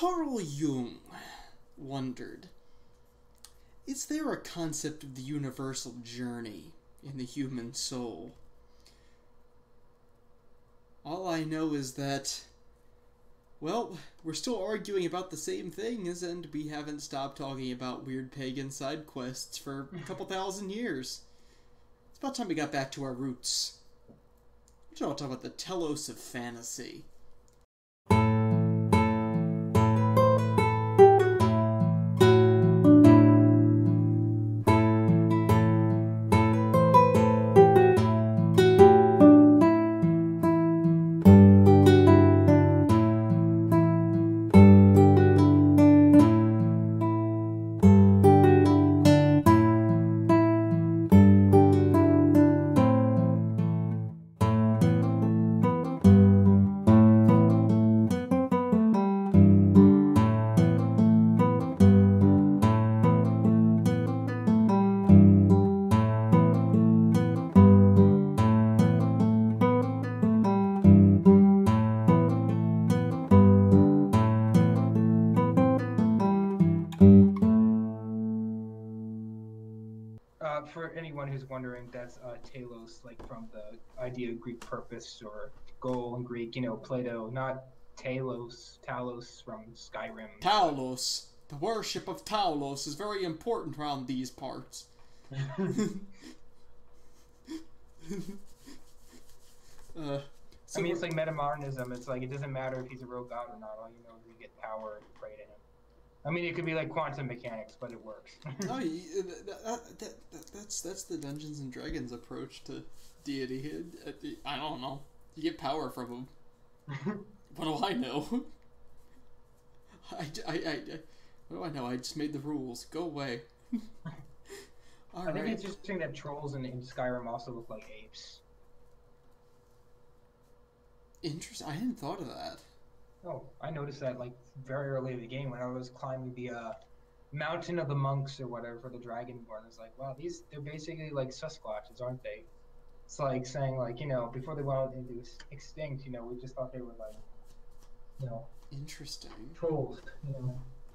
Carl Jung wondered, is there a concept of the universal journey in the human soul? All I know is that, well, we're still arguing about the same things, and we haven't stopped talking about weird pagan side quests for a couple thousand years. It's about time we got back to our roots. We're going to talk about the Telos of fantasy. For anyone who's wondering, that's telos, like from the idea of Greek purpose or goal in Greek, Plato, not Talos from Skyrim. Telos. The worship of Telos is very important around these parts. I mean, it's like metamodernism. It's like, it doesn't matter if he's a real god or not. All you know is you get power and pray to him. I mean, it could be like quantum mechanics, but it works. Oh, that's the Dungeons and Dragons approach to deity. I don't know. You get power from them. What do I know? What do I know? I just made the rules. Go away. I think it's interesting that trolls in Skyrim also look like apes. Interesting. I hadn't thought of that. Oh, I noticed that like very early in the game when I was climbing the mountain of the monks or whatever for the Dragonborn. It's like, wow, they're basically like Sasquatches, aren't they? It's like saying like, before they went into extinct, we just thought they were like, Interesting. trolls,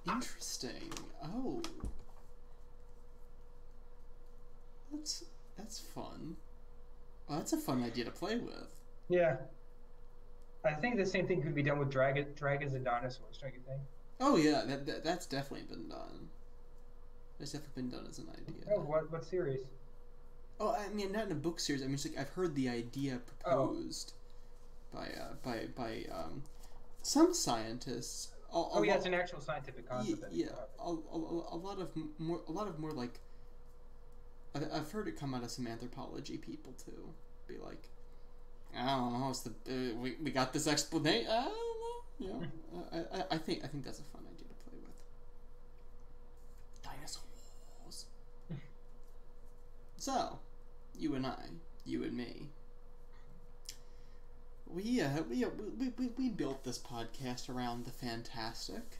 Interesting. Oh. That's fun. Well, that's a fun idea to play with. Yeah. I think the same thing could be done with dragons and dinosaurs, don't you think? Oh yeah, that's definitely been done. That's definitely been done as an idea. Oh, what series? Oh, I mean, not in a book series. I mean, it's like I've heard the idea proposed by some scientists. It's an actual scientific concept. Yeah, a lot of more like. I've heard it come out of some anthropology people too. Be like, I don't know. It's we got this explanation. I don't know. I think that's a fun idea to play with. Dinosaurs. So, you and me. We built this podcast around the fantastic.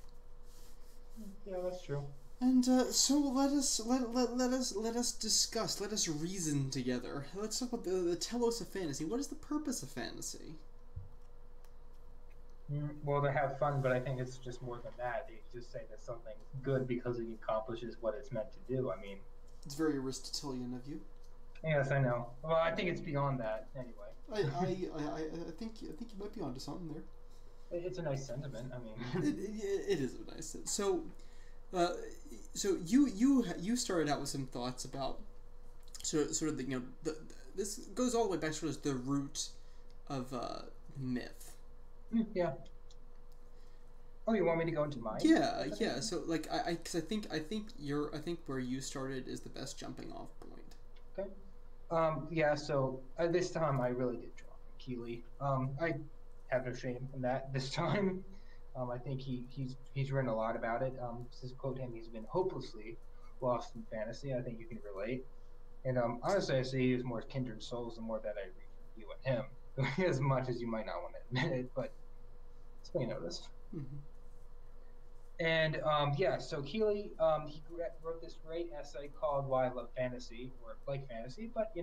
Yeah, that's true. And so let us discuss. Let us reason together. Let's talk about the telos of fantasy. What is the purpose of fantasy? Well, to have fun, but I think it's just more than that. You just say that something's good because it accomplishes what it's meant to do. I mean, it's very Aristotelian of you. Yes, I know. Well, I think it's beyond that anyway. I think you might be onto something there. It's a nice sentiment. I mean, it is a nice sentiment. So you started out with some thoughts about sort of the this goes all the way back to the root of myth. Yeah. Oh, you want me to go into mine? Yeah. So like I think where you started is the best jumping off point. Okay. Yeah. So this time I really did draw Keeley. I have no shame in that this time. I think he's written a lot about it. To quote him, he's been hopelessly lost in fantasy. I think you can relate. And honestly, I see he was more kindred souls the more that I read you and him, as much as you might not want to admit it, but it's what you noticed. Mm-hmm. And so Keeley, he wrote this great essay called "Why I Love Fantasy" or "Like Fantasy," but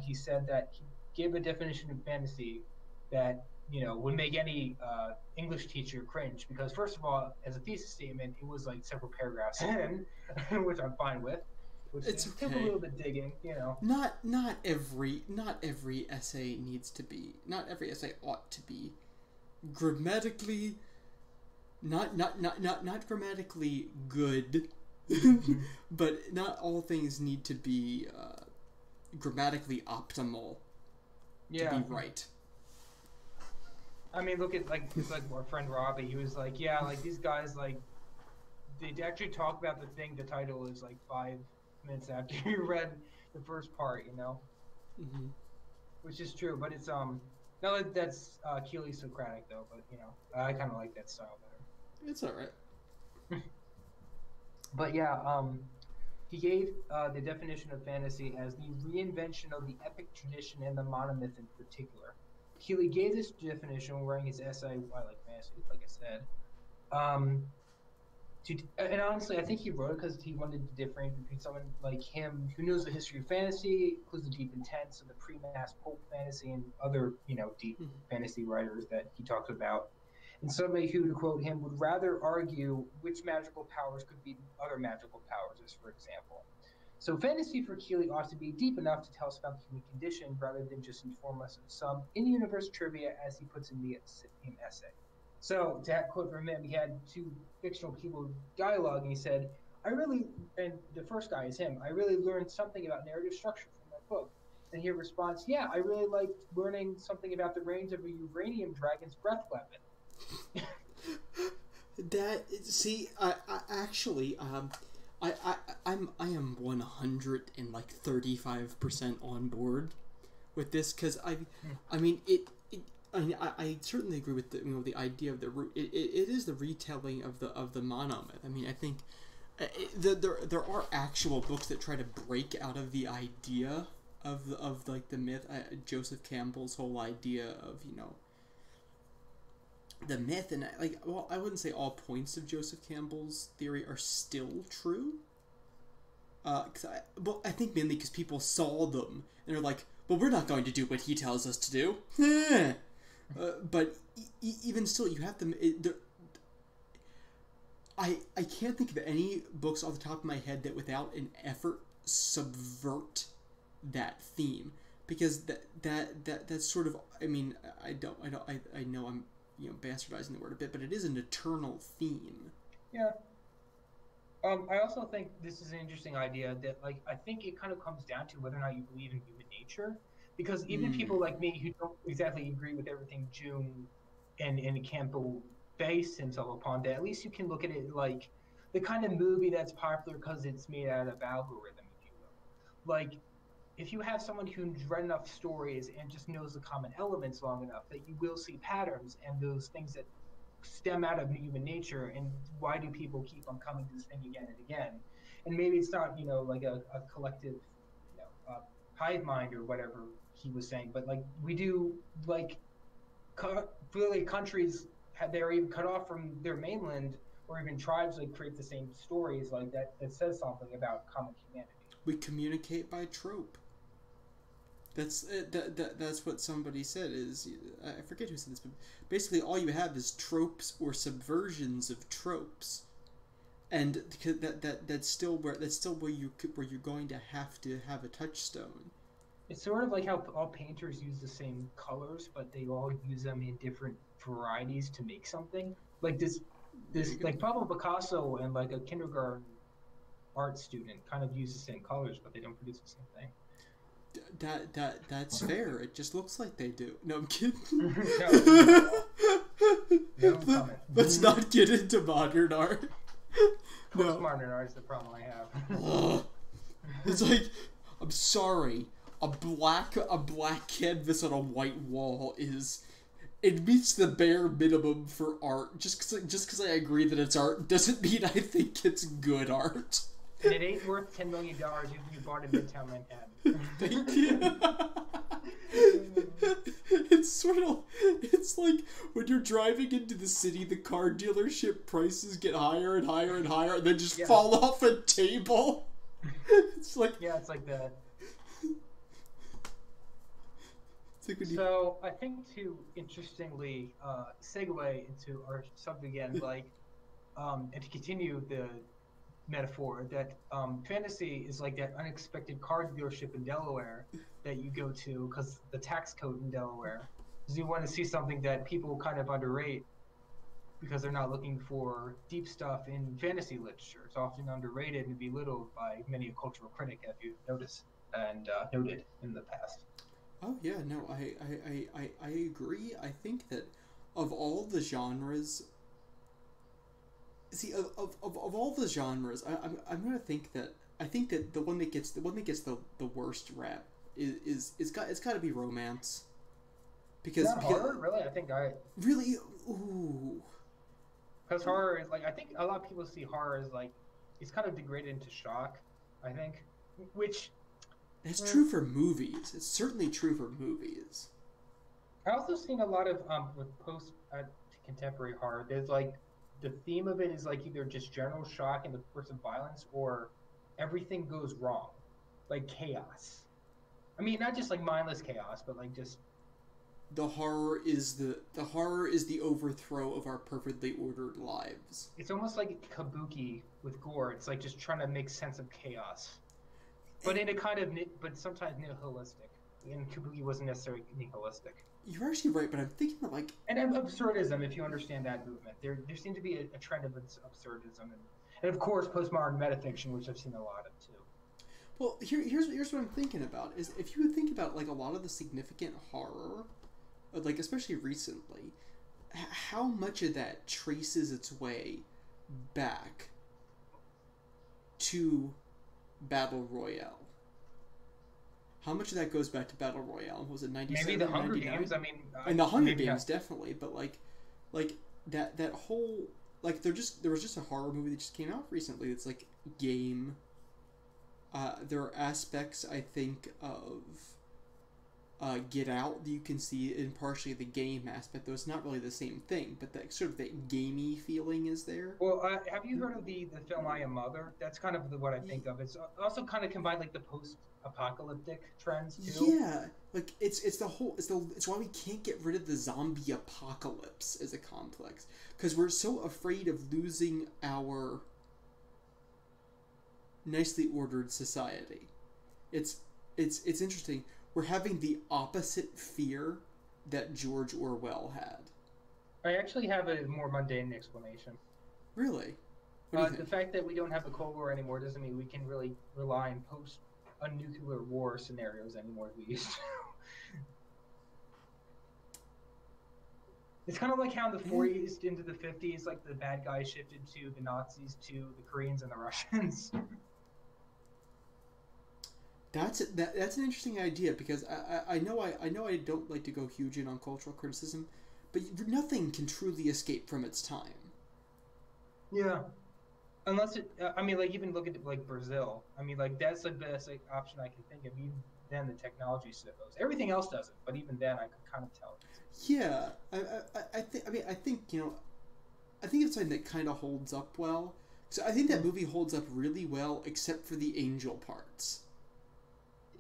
he said that he gave a definition of fantasy that would make any English teacher cringe because first of all, as a thesis statement, it was like several paragraphs in, which I'm fine with. Which It's took a okay. little bit digging. Not every essay needs to be. Not every essay ought to be grammatically. Not grammatically good, but not all things need to be grammatically optimal to be right. I mean, look at like our friend Robbie. He was like, yeah, like these guys like they actually talk about the thing. The title is like 5 minutes after you read the first part, Mm-hmm. which is true. But it's no, that's Keely Socratic though. But I kind of like that style better. It's all right. But yeah, he gave the definition of fantasy as the reinvention of the epic tradition and the monomyth in particular. Keely gave this definition wearing his essay, I Like Fantasy, like I said. And honestly, I think he wrote it because he wanted to differentiate between someone like him who knows the history of fantasy, includes the deep intents of the pre-mass pulp fantasy and other, deep fantasy writers that he talks about. And somebody who, to quote him, would rather argue which magical powers could be other magical powers, as for example. So fantasy for Keely ought to be deep enough to tell us about the human condition rather than just inform us of some in-universe trivia, as he puts in the essay. So, to quote from him, he had 2 fictional people dialogue, and he said, and the first guy is him, I really learned something about narrative structure from that book. And he responds, yeah, I really liked learning something about the range of a uranium dragon's breath weapon. I am 135% on board with this because I certainly agree with the idea of the root. It is the retelling of the monomyth. I mean, I think there are actual books that try to break out of the idea of like the myth. Joseph Campbell's whole idea of the myth, and I wouldn't say all points of Joseph Campbell's theory are still true. I think mainly because people saw them and they're like, well, we're not going to do what he tells us to do. But even still, you have to. I can't think of any books off the top of my head that, without an effort, subvert that theme, because that's sort of. I mean, I know I'm bastardizing the word a bit, but it is an eternal theme. Yeah. I also think this is an interesting idea that, like, I think it kind of comes down to whether or not you believe in human nature, because even people like me who don't exactly agree with everything June and Campbell based himself upon, that at least you can look at it like the kind of movie that's popular because it's made out of algorithm, if you will. Like, if you have someone who's read enough stories and just knows the common elements long enough, that you will see patterns and those things that stem out of human nature, and why do people keep on coming to this thing again and again? And maybe it's not like a collective hive mind or whatever he was saying, but like we do, like really countries they're even cut off from their mainland, or even tribes like create the same stories like that says something about common humanity. We communicate by trope. That's what somebody said. Is I forget who said this, but basically all you have is tropes or subversions of tropes, and that's still where you're going to have a touchstone. It's sort of like how all painters use the same colors, but they all use them in different varieties to make something. Like this like Pablo Picasso and like a kindergarten art student kind of use the same colors, but they don't produce the same thing. That's fair. It just looks like they do. No, I'm kidding. No comment. Let's not get into modern art. No. Modern art is the problem I have. It's like, I'm sorry, a black canvas on a white wall it meets the bare minimum for art. Just because I agree that it's art doesn't mean I think it's good art. And it ain't worth $10 million if you bought in Midtown Manhattan. Thank you. It's like when you're driving into the city, the car dealership prices get higher and higher and higher, and then just fall off a table. It's like it's like that. like when you. So I think to interestingly segue into our subject again, like, and to continue the metaphor that fantasy is like that unexpected car dealership in Delaware that you go to because the tax code in Delaware, because you want to see something that people kind of underrate because they're not looking for deep stuff in fantasy literature. It's often underrated and belittled by many a cultural critic, as you've noticed and noted in the past. Oh yeah, no, I agree. I think that of all the genres, see of all the genres, I'm gonna think that I think that the worst rap it's got to be romance Not horror, really. I think I really ooh because horror is like I think a lot of people see horror as like it's kind of degraded into shock. I think, which it's true for movies. It's certainly true for movies. I also seen a lot of with post contemporary horror. There's like the theme of it is like either just general shock and the course of violence, or everything goes wrong, like chaos. I mean, not just like mindless chaos, but like just The horror is the overthrow of our perfectly ordered lives. it's almost like kabuki with gore. It's like just trying to make sense of chaos, but in a kind of but sometimes nihilistic. And kabuki wasn't necessarily nihilistic. You're actually right, but I'm thinking that like And absurdism, if you understand that movement, there seems to be a trend of absurdism, and of course postmodern metafiction, which I've seen a lot of too. well here's what I'm thinking about is if you would think about like a lot of the significant horror, like especially recently, how much of that traces its way back to Battle Royale. How much of that goes back to Battle Royale? Was it 97? Maybe the Hunger 99? Games. I mean, And the Hunger Games definitely, but like that whole like there was just a horror movie that just came out recently. It's like Game. There are aspects I think of Get Out that you can see in partially the game aspect, though it's not really the same thing. But that sort of that gamey feeling is there. Well, have you heard of the film I Am Mother? That's kind of what I think of. It's also kind of combined like the post-apocalyptic trends too. Yeah, like it's why we can't get rid of the zombie apocalypse as a complex, because we're so afraid of losing our nicely ordered society. It's interesting. We're having the opposite fear that George Orwell had. I actually have a more mundane explanation. Really? What do you The think? fact that we don't have the Cold War anymore doesn't mean we can really rely on post-nuclear war scenarios anymore as we used to. It's kind of like how in the 40s into the 50s, like the bad guys shifted to the Nazis, to the Koreans and the Russians. That's an interesting idea, because I know I don't like to go huge in on cultural criticism, but nothing can truly escape from its time. Yeah. Unless it, I mean, like even look at like Brazil. I mean, like that's the best like, option I can think of. Even then, the technology still goes. Everything else doesn't, but even then, I could kind of tell. Yeah, I think I think it's something that kind of holds up well. So I think that movie holds up really well, except for the angel parts.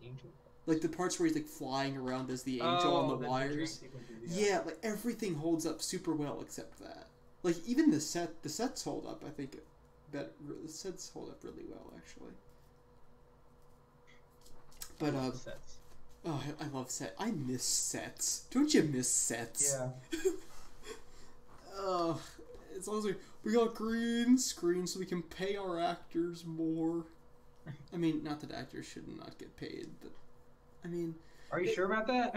The angel. Like the parts where he's like flying around as the angel on the wires. Yeah, like everything holds up super well except that. Like even the sets hold up. I think the sets hold up really well actually. But sets. Oh, I love sets. I miss sets. Don't you miss sets? Yeah. As long as we got green screen so we can pay our actors more. I mean, not that actors should not get paid, but I mean. Are you sure about that?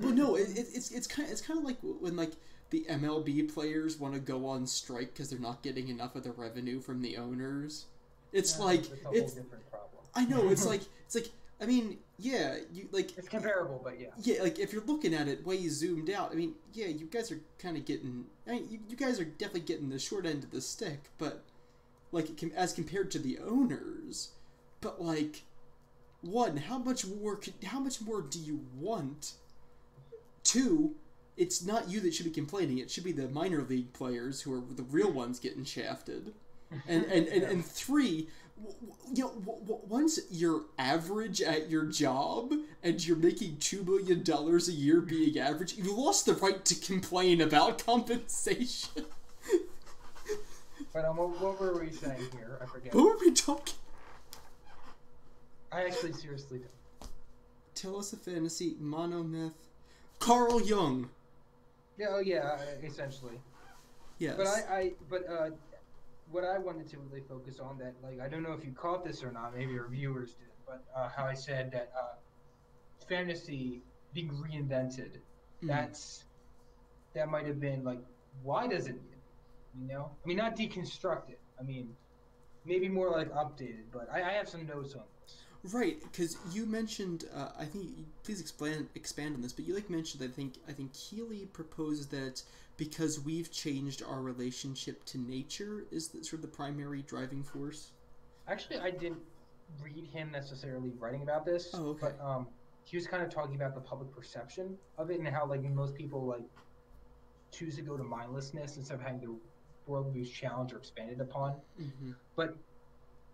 Well, no. It's kind of like when like the MLB players want to go on strike because they're not getting enough of the revenue from the owners. It's like it's a whole different problem. I know. It's like. I mean, yeah, you like. It's comparable, but yeah. Yeah, like if you're looking at it way zoomed out, I mean, yeah, you guys are kind of getting. I mean, you guys are definitely getting the short end of the stick, but like as compared to the owners, but like, one, how much more do you want? Two, it's not you that should be complaining. It should be the minor league players who are the real ones getting shafted. And three, once you're average at your job and you're making $2 million a year being average, you lost the right to complain about compensation. But what were we saying here? I forget. What were we talking? I actually seriously don't. Telos of fantasy, monomyth, Carl Jung. Yeah, oh yeah, essentially. Yes. But what I wanted to really focus on, that, like, I don't know if you caught this or not, maybe your viewers did, but how I said that fantasy being reinvented, that might have been, like, why does it need it? You know? I mean, not deconstructed. I mean, maybe more like updated, but I have some notes on this. Right, because you mentioned, I think, please expand on this, but you mentioned, I think Keeley proposed that because we've changed our relationship to nature is sort of the primary driving force. Actually, I didn't read him necessarily writing about this, but he was kind of talking about the public perception of it and how, like, most people, like, choose to go to mindlessness instead of having their worldviews challenged or expanded upon. But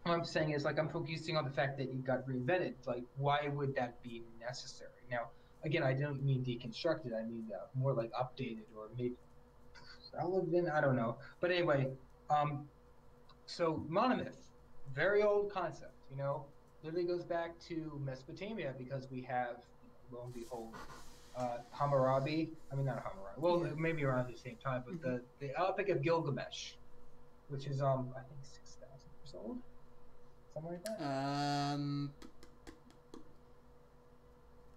what I'm saying is, like, I'm focusing on the fact that it got reinvented. Like, why would that be necessary? Now, again, I don't mean deconstructed. I mean more like updated or maybe relevant. I don't know. But anyway, so monomyth, very old concept. You know, literally goes back to Mesopotamia because we have, lo and behold, Hammurabi. I mean, not Hammurabi. Well, maybe around the same time, but the Epic of Gilgamesh, which is I think 6,000 years old. Something like that?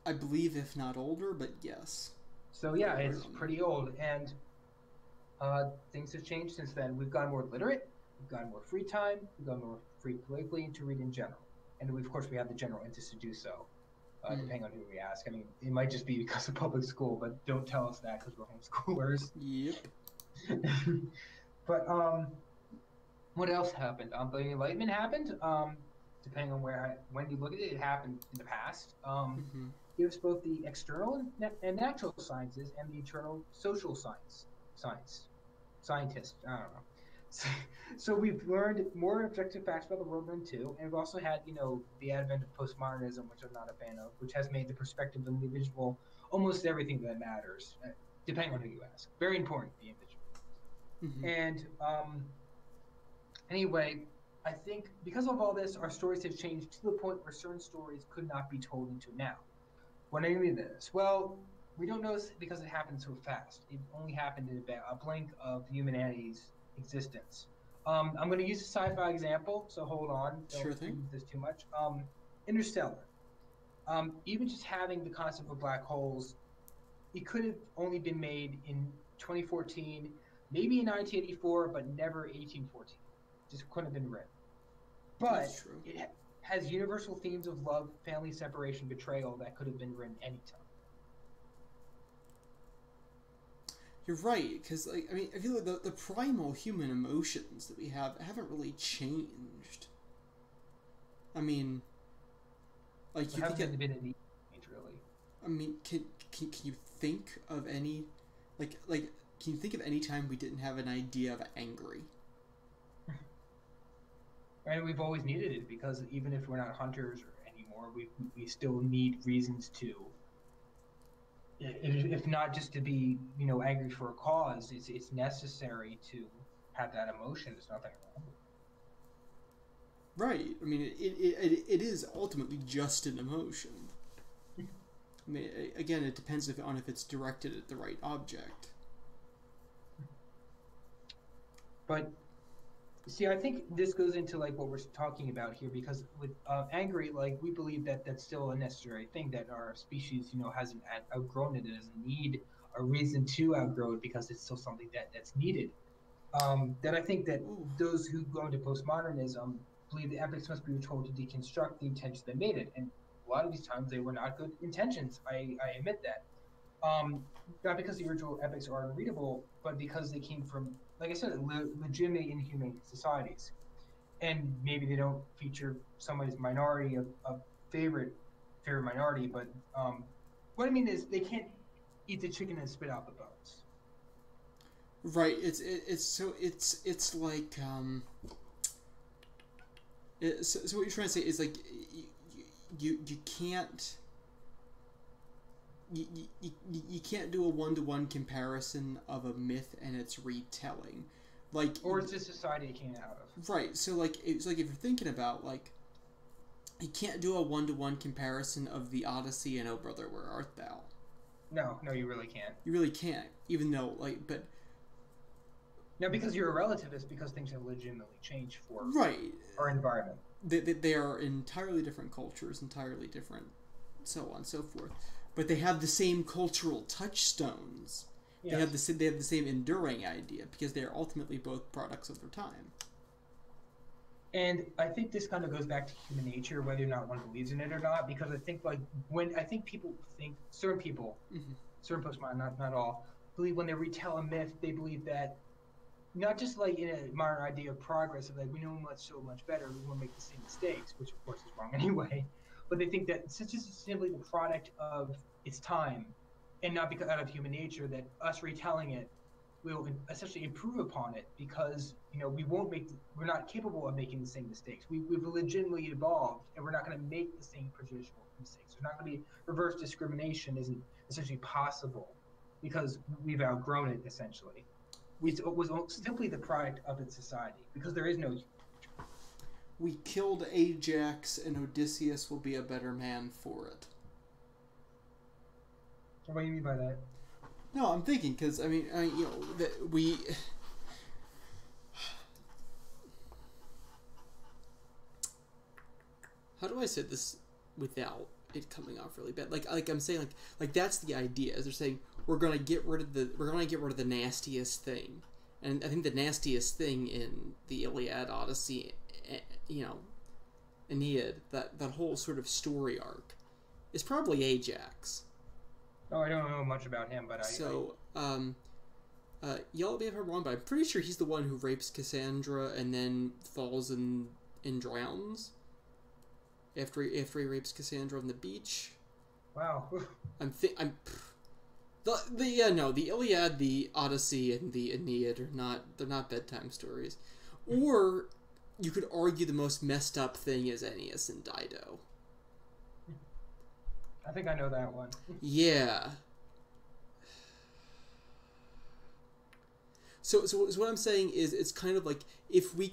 I believe, if not older, but yes. So yeah, it's pretty old, and things have changed since then. We've gotten more literate, we've gotten more free time, we've gotten more free politically to read in general, and of course we have the general interest to do so, depending on who we ask. I mean, it might just be because of public school, but don't tell us that because we're homeschoolers. Yep. But what else happened? The Enlightenment happened. Depending on when you look at it, it happened in the past. Gives both the external and natural sciences and the internal social scientists. I don't know. So we've learned more objective facts about the world than two, and we've also had, the advent of postmodernism, which I'm not a fan of, which has made the perspective of the individual almost everything that matters, depending on who you ask. Very important, the individual. And anyway, I think because of all this, our stories have changed to the point where certain stories could not be told until now. What do I mean by this? Well, we don't know this because it happened so fast. It only happened in a blink of humanity's existence. I'm going to use a sci-fi example, so hold on. Sure thing. Don't use this too much. Interstellar. Even just having the concept of black holes, it could have only been made in 2014, maybe in 1984, but never 1814. Just couldn't have been written. But it has universal themes of love, family, separation, betrayal that could have been written anytime. You're right, because I feel like the primal human emotions that we have haven't really changed. I mean, like, you think been any change, really. I mean, can you think of any, like can you think of any time we didn't have an idea of angry? And we've always needed it because even if we're not hunters anymore, we still need reasons to. If not just to be, angry for a cause, it's necessary to have that emotion. There's nothing wrong with it. Right. I mean, it is ultimately just an emotion. I mean, again, it depends on if it's directed at the right object. But see, I think this goes into like what we're talking about here, because with angry, like, we believe that that's still a necessary thing, that our species, hasn't outgrown it. It doesn't need a reason to outgrow it because it's still something that's needed. That I think that those who go into postmodernism believe the epics must be told to deconstruct the intentions that made it, and a lot of these times they were not good intentions. I admit that. Not because the original epics are unreadable, but because they came from, like I said, legitimate inhumane societies. And maybe they don't feature somebody's minority of favorite minority, but what I mean is they can't eat the chicken and spit out the bones. Right. It's like So what you're trying to say is like you can't you can't do a one-to-one comparison of a myth and its retelling, like, or it's a society it came out of. right. So like it's like if you're thinking about like you can't do a one-to-one comparison of the Odyssey and Oh Brother Where Art Thou. No, you really can't. You really can't, even though like but no, because you're a relativist, because things have legitimately changed for right our environment. They are entirely different cultures, entirely different, so on and so forth. But they have the same cultural touchstones. Yes. They have the same enduring idea because they are ultimately both products of their time. And I think this kind of goes back to human nature, whether or not one believes in it or not. Because I think people think certain people, certain postmodern, not all, believe when they retell a myth, they believe that not just like in a modern idea of progress of like we know so much better, we won't make the same mistakes, which of course is wrong anyway. But they think that since this is simply the product of its time, and not because out of human nature, that us retelling it will essentially improve upon it because we're not capable of making the same mistakes. We've legitimately evolved, and we're not going to make the same traditional mistakes. There's not going to be reverse discrimination isn't essentially possible because we've outgrown it essentially. It was simply the product of its society because there is no. We killed Ajax, and Odysseus will be a better man for it. What do you mean by that? No, I'm thinking because I mean that we. How do I say this without it coming off really bad? Like I'm saying like that's the idea. As they're saying we're gonna get rid of the nastiest thing, and I think the nastiest thing in the Iliad, Odyssey, Aeneid, that whole sort of story arc, is probably Ajax. Oh, I don't know much about him, but y'all may have heard wrong, but I'm pretty sure he's the one who rapes Cassandra and then falls and drowns after he rapes Cassandra on the beach. Wow. The Iliad, the Odyssey, and the Aeneid they're not bedtime stories. Or you could argue the most messed up thing is Aeneas and Dido. I think I know that one. Yeah. So what I'm saying is it's kind of like if we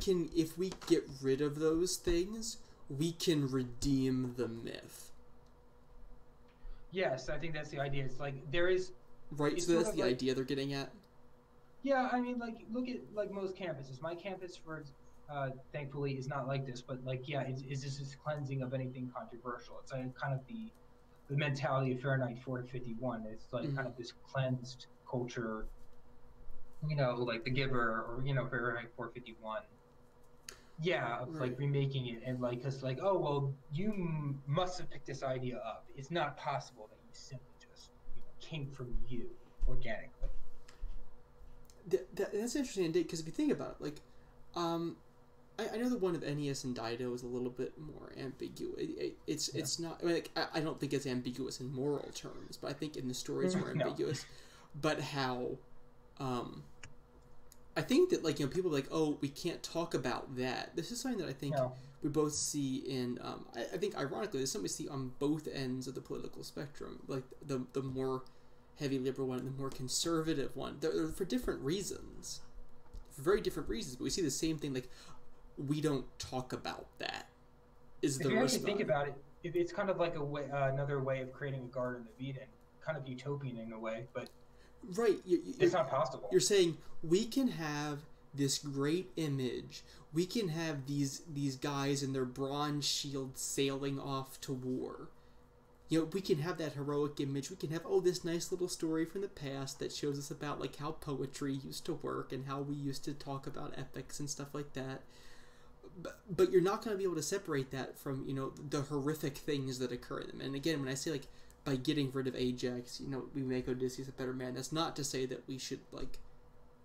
get rid of those things, we can redeem the myth. Yes, I think that's the idea. It's like there is right. So that's the idea they're getting at. Yeah, I mean, like look at like most campuses. My campus, thankfully, is not like this. But like, yeah, it's just this cleansing of anything controversial. It's like kind of the mentality of Fahrenheit 451. It's like kind of this cleansed culture. Like The Giver or Fahrenheit 451. Yeah, of like remaking it and like, cause like, oh well, you must have picked this idea up. It's not possible that you simply just came from you organically. That's interesting, because if you think about it, like, I know the one of Aeneas and Dido is a little bit more ambiguous. It's not. I mean, like, I don't think it's ambiguous in moral terms, but I think in the story it's more ambiguous. But how, I think that like people are like, oh, we can't talk about that. This is something that I think we both see in. I think ironically, there's something we see on both ends of the political spectrum. Like the more heavy liberal one and the more conservative one. They're for different reasons, for very different reasons. But we see the same thing. Like we don't talk about that. Is the if you actually think about it, it's kind of like another way of creating a Garden of Eden, kind of utopian in a way, but. Right, it's not possible. You're saying we can have this great image. We can have these guys in their bronze shields sailing off to war. We can have that heroic image. We can have this nice little story from the past that shows us about like how poetry used to work and how we used to talk about epics and stuff like that. But you're not going to be able to separate that from the horrific things that occur in them. And again, when I say like, by getting rid of Ajax, we make Odysseus a better man. That's not to say that we should like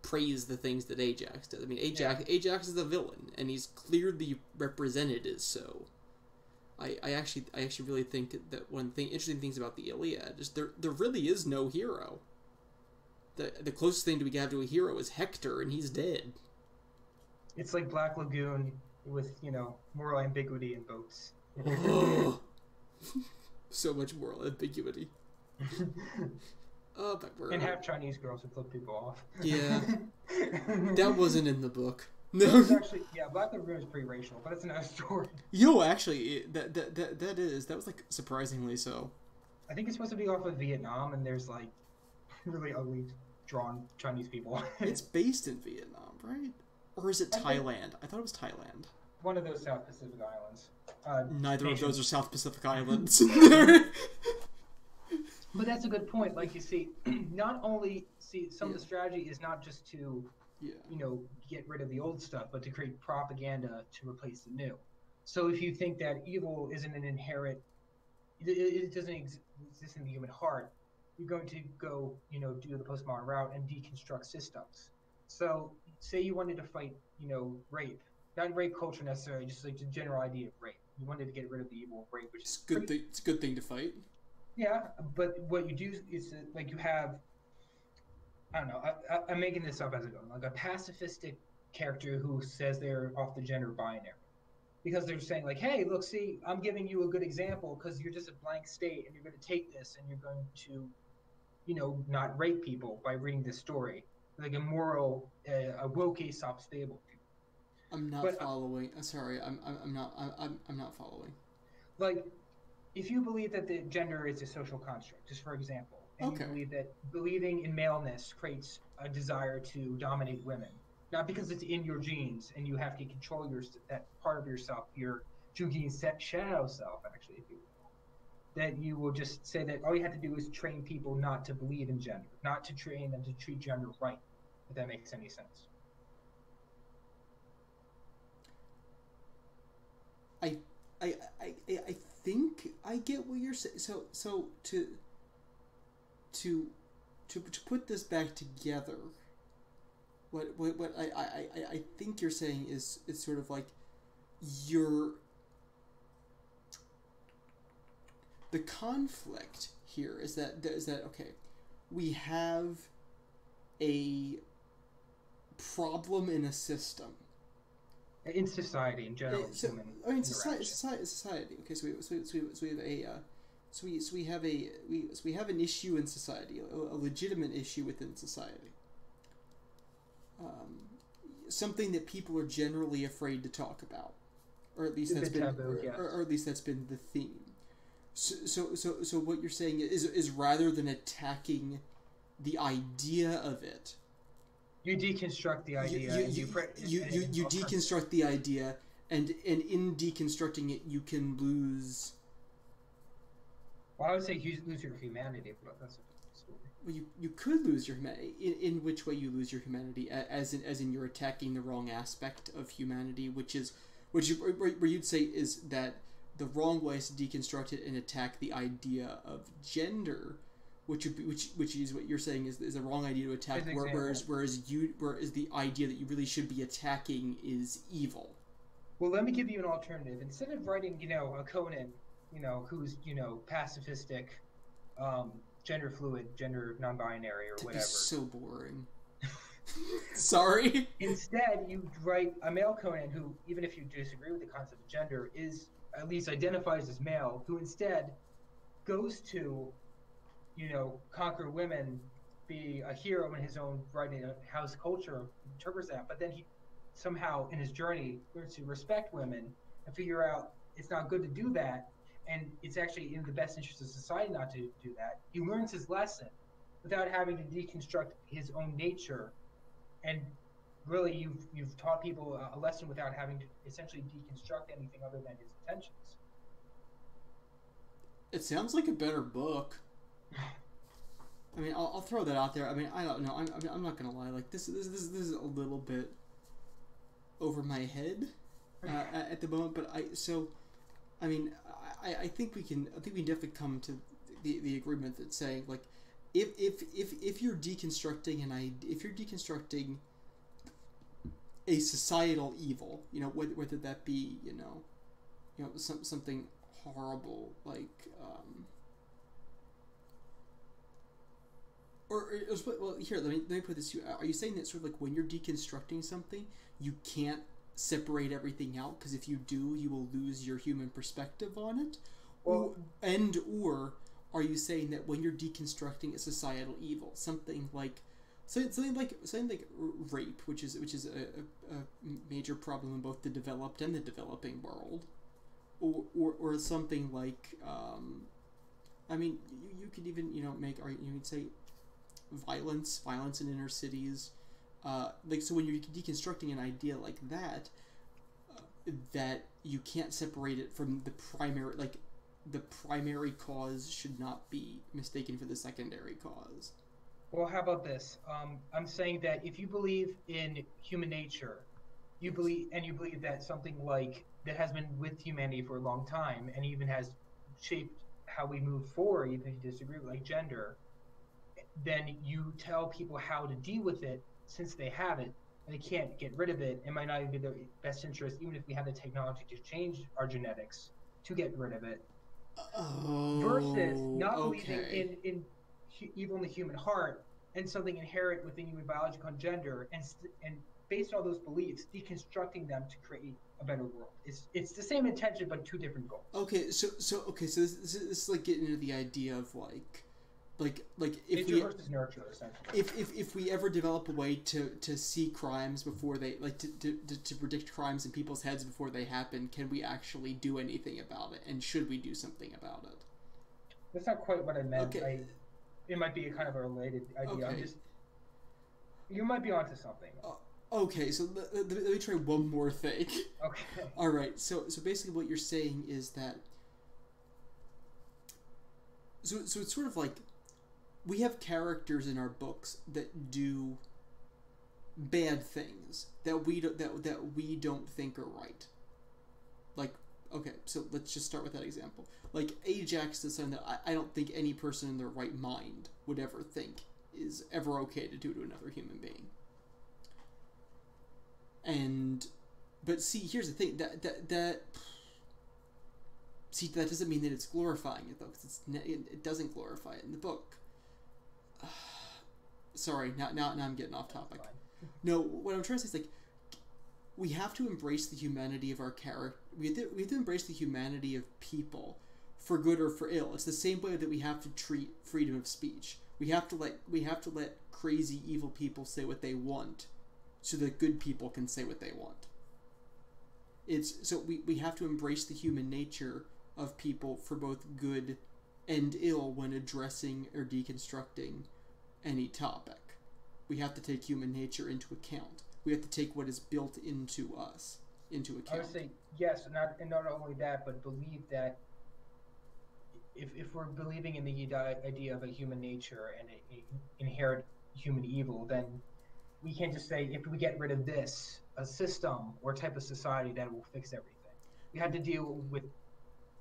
praise the things that Ajax does. I mean, Ajax is a villain, and he's clearly represented as so. I actually really think that one of the interesting things about the Iliad is there really is no hero. The closest thing we have to a hero is Hector, and he's dead. It's like Black Lagoon with moral ambiguity in boats. So much moral ambiguity. Oh, but And have Chinese girls who flip people off. Yeah. That wasn't in the book. It No. was actually, yeah, Black Lagoon is pretty racial, but it's another story. Yo, actually, that was like surprisingly so. I think it's supposed to be off of Vietnam, and there's like really ugly drawn Chinese people. It's based in Vietnam, right? Or is it I think- Thailand? I thought it was Thailand. One of those South Pacific islands. Neither nations. of those are South Pacific Islands. But that's a good point. Like you see, not only some of Yeah. the strategy is not just to Yeah. get rid of the old stuff, but to create propaganda to replace the new. So if you think that evil isn't an inherent, it doesn't exist in the human heart, you're going to go, do the postmodern route and deconstruct systems. So say you wanted to fight, rape, not rape culture necessarily, just like the general idea of rape. You wanted to get rid of the evil of rape, which It's is good thing. It's a good thing to fight. yeah, but what you do is like you have, I don't know, I'm making this up as I go, like a pacifistic character who says they're off the gender binary. Because they're saying like, hey, look, see, I'm giving you a good example because you're just a blank state and you're going to take this and you're going to, not rape people by reading this story. Like a moral, a woke Aesop's fable. I'm not But, following. Sorry, I'm not following. Like, if you believe that the gender is a social construct, just for example, and Okay. you believe that believing in maleness creates a desire to dominate women, not because it's in your genes and you have to control that part of yourself, your Jugian shadow self, actually, if you will, that you will just say that all you have to do is train people not to believe in gender, not to train them to treat gender right, if that makes any sense. I think I get what you're saying. So to put this back together, what I think you're saying is sort of like the conflict here is that okay, we have a problem in a system. In society, in general, human Society. Okay, so we have an issue in society, a legitimate issue within society. Something that people are generally afraid to talk about, or at least or at least that's been the theme. So what you're saying is rather than attacking the idea of it, you deconstruct the idea. You deconstruct the idea, and in deconstructing it, you can lose. Well, I would say you lose your humanity, but that's a story. Well, you could lose your humanity. In which way you lose your humanity? As in you're attacking the wrong aspect of humanity, where you'd say is that the wrong way is to deconstruct it and attack the idea of gender. Which is what you're saying is the wrong idea to attack. Whereas the idea that you really should be attacking is evil. Well, let me give you an alternative. Instead of writing, a Conan, who's pacifistic, gender fluid, gender non-binary, or whatever. So boring. Sorry. Instead, you write a male Conan who, even if you disagree with the concept of gender, is at least identifies as male, who instead goes to conquer women, be a hero in his own writing, how his culture interprets that. But then he somehow, in his journey, learns to respect women and figure out it's not good to do that, and it's actually in the best interest of society not to do that. He learns his lesson without having to deconstruct his own nature, and really, you've taught people a lesson without having to essentially deconstruct anything other than his intentions. It sounds like a better book. I mean, I'll throw that out there. I mean, I don't know. I'm not gonna lie. Like this is a little bit over my head at the moment. But I think we can definitely come to the agreement that's saying like if you're deconstructing if you're deconstructing a societal evil, whether that be something horrible like. Well, here, let me put this to you. Are you saying that sort of like when you're deconstructing something, you can't separate everything out, because if you do, you will lose your human perspective on it? Well, Or are you saying that when you're deconstructing a societal evil, something like rape, which is a major problem in both the developed and the developing world, or something like I mean, you could even you would say violence in inner cities, so when you're deconstructing an idea like that, that you can't separate it from the primary, the primary cause should not be mistaken for the secondary cause. well, how about this? I'm saying that if you believe in human nature, you believe that something like that has been with humanity for a long time and even has shaped how we move forward, even if you disagree with like gender, then you tell people how to deal with it since they have it and they can't get rid of it. It might not even be their best interest, even if we have the technology to change our genetics to get rid of it. Versus not believing Okay. in evil in the human heart and something inherent within human biology called gender, and based on those beliefs, deconstructing them to create a better world. It's the same intention but two different goals. So this is like getting into the idea of like if Nature we versus nurture, essentially. if we ever develop a way to see crimes before they to predict crimes in people's heads before they happen, can we actually do anything about it, and should we do something about it? That's not quite what I meant. Okay. It might be a kind of a related idea. Okay. You might be onto something. Okay, so let me try one more thing. Okay. All right, so basically what you're saying is that so it's sort of like we have characters in our books that do bad things that we don't think are right. Like, okay, so let's just start with that example. Like Ajax is something that I don't think any person in their right mind would ever think is ever okay to do to another human being. But see, here's the thing, that doesn't mean that it's glorifying it though, because it doesn't glorify it in the book. Sorry, now I'm getting off topic. No, what I'm trying to say is, like, we have to embrace the humanity of our character. We have to embrace the humanity of people, for good or for ill. It's the same way that we have to treat freedom of speech. We have to let crazy evil people say what they want, so that good people can say what they want. We have to embrace the human nature of people for both good and ill when addressing or deconstructing any topic. We have to take human nature into account. We have to take what is built into us into account. I would say yes, and not only that, but believe that if we're believing in the idea of a human nature and a inherent human evil, then we can't just say if we get rid of this, a system or type of society, that will fix everything. We have to deal with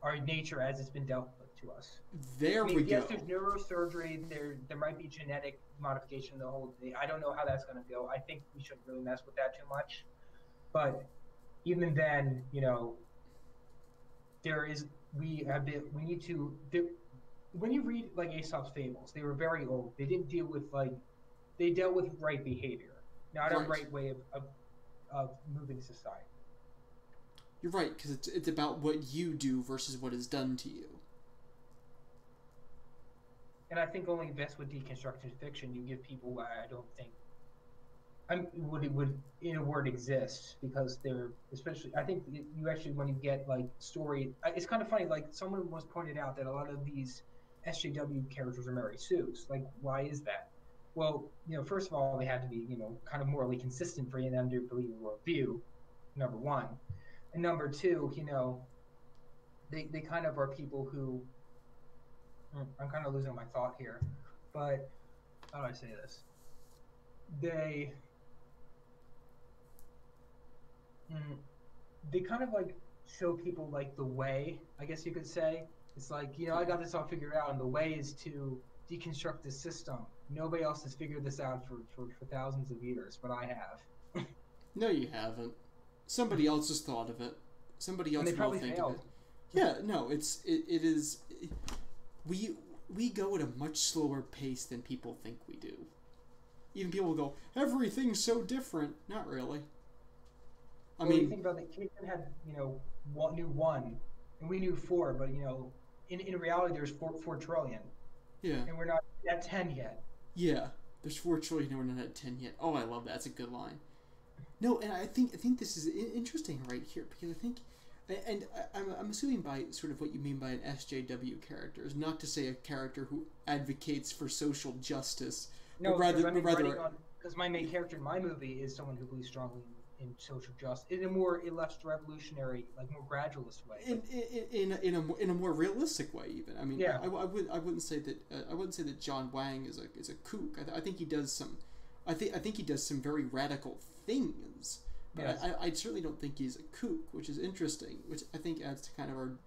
our nature as it's been dealt with to us. There we go. Yes, there's neurosurgery. There might be genetic modification. The whole thing. I don't know how that's going to go. I think we shouldn't really mess with that too much. But even then, we need to. When you read like Aesop's fables, they were very old. They didn't deal with they dealt with right behavior, not a right way of moving society. You're right, because it's about what you do versus what is done to you. And I think only best with deconstructed fiction, you give people what I don't think would in a word exist, because they're, especially, I think you actually, when you get like story, it's kind of funny, like someone was pointed out that a lot of these SJW characters are Mary Sue's. Like, why is that? Well, first of all, they had to be, kind of morally consistent for them to believe in worldview, number one. And number two, they kind of are people who, I'm kind of losing my thought here, but how do I say this? They kind of like show people like the way, I guess you could say. It's like, I got this all figured out, and the way is to deconstruct the system. Nobody else has figured this out for thousands of years, but I have. No, you haven't. Somebody else has thought of it. Somebody else will think of it. Yeah, no, it is. We go at a much slower pace than people think we do. Even people will go, everything's so different. Not really. I Well, you mean, think about it, Caveman had, knew one, and we knew four, but in reality, there's 4 trillion, yeah, and we're not at 10 yet. yeah. There's 4 trillion, and we're not at 10 yet. Oh, I love that. That's a good line. No, and I think this is interesting right here because I think, and I'm assuming by sort of what you mean by an SJW character is not to say a character who advocates for social justice, No, but rather, because my main character in my movie is someone who believes strongly in social justice in a more less revolutionary, like more gradualist way. in a more realistic way. Even I mean, Yeah. I wouldn't say that John Wang is a kook. I think he does some. I think he does some very radical things, but Yes. I certainly don't think he's a kook, which is interesting. Which I think adds to kind of our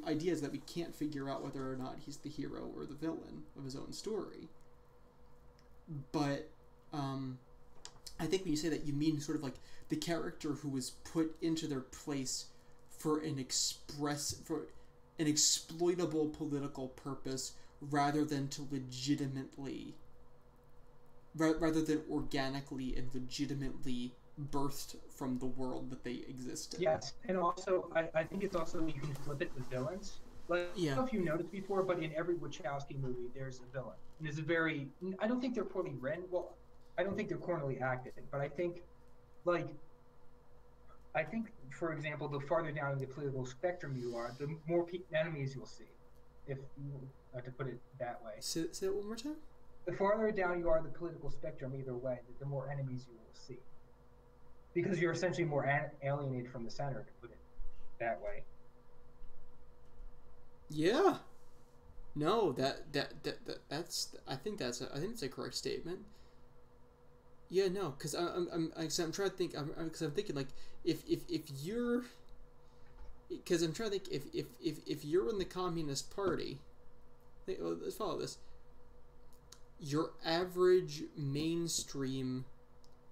ideas that we can't figure out whether or not he's the hero or the villain of his own story. But I think when you say that, you mean sort of like the character who was put into their place for an exploitable political purpose rather than to legitimately rather than organically and legitimately birthed from the world that they exist in. Yes, and also I think it's also you can flip it with villains. Like, I don't know if you noticed before, but in every Wachowski movie, there's a villain. And there's a very, I don't think they're poorly written. Well, I don't think they're poorly acted, but I think, for example, the farther down the political spectrum you are, the more enemies you'll see, if you have to put it that way. Say that one more time? The farther down you are the political spectrum, either way, the more enemies you will see. Because you're essentially more alienated from the center, to put it that way. Yeah. No, that's I think it's a correct statement. Yeah, no, because I'm trying to think. Because I'm thinking like if you're, because I'm trying to think if you're in the Communist Party, let's follow this. Your average mainstream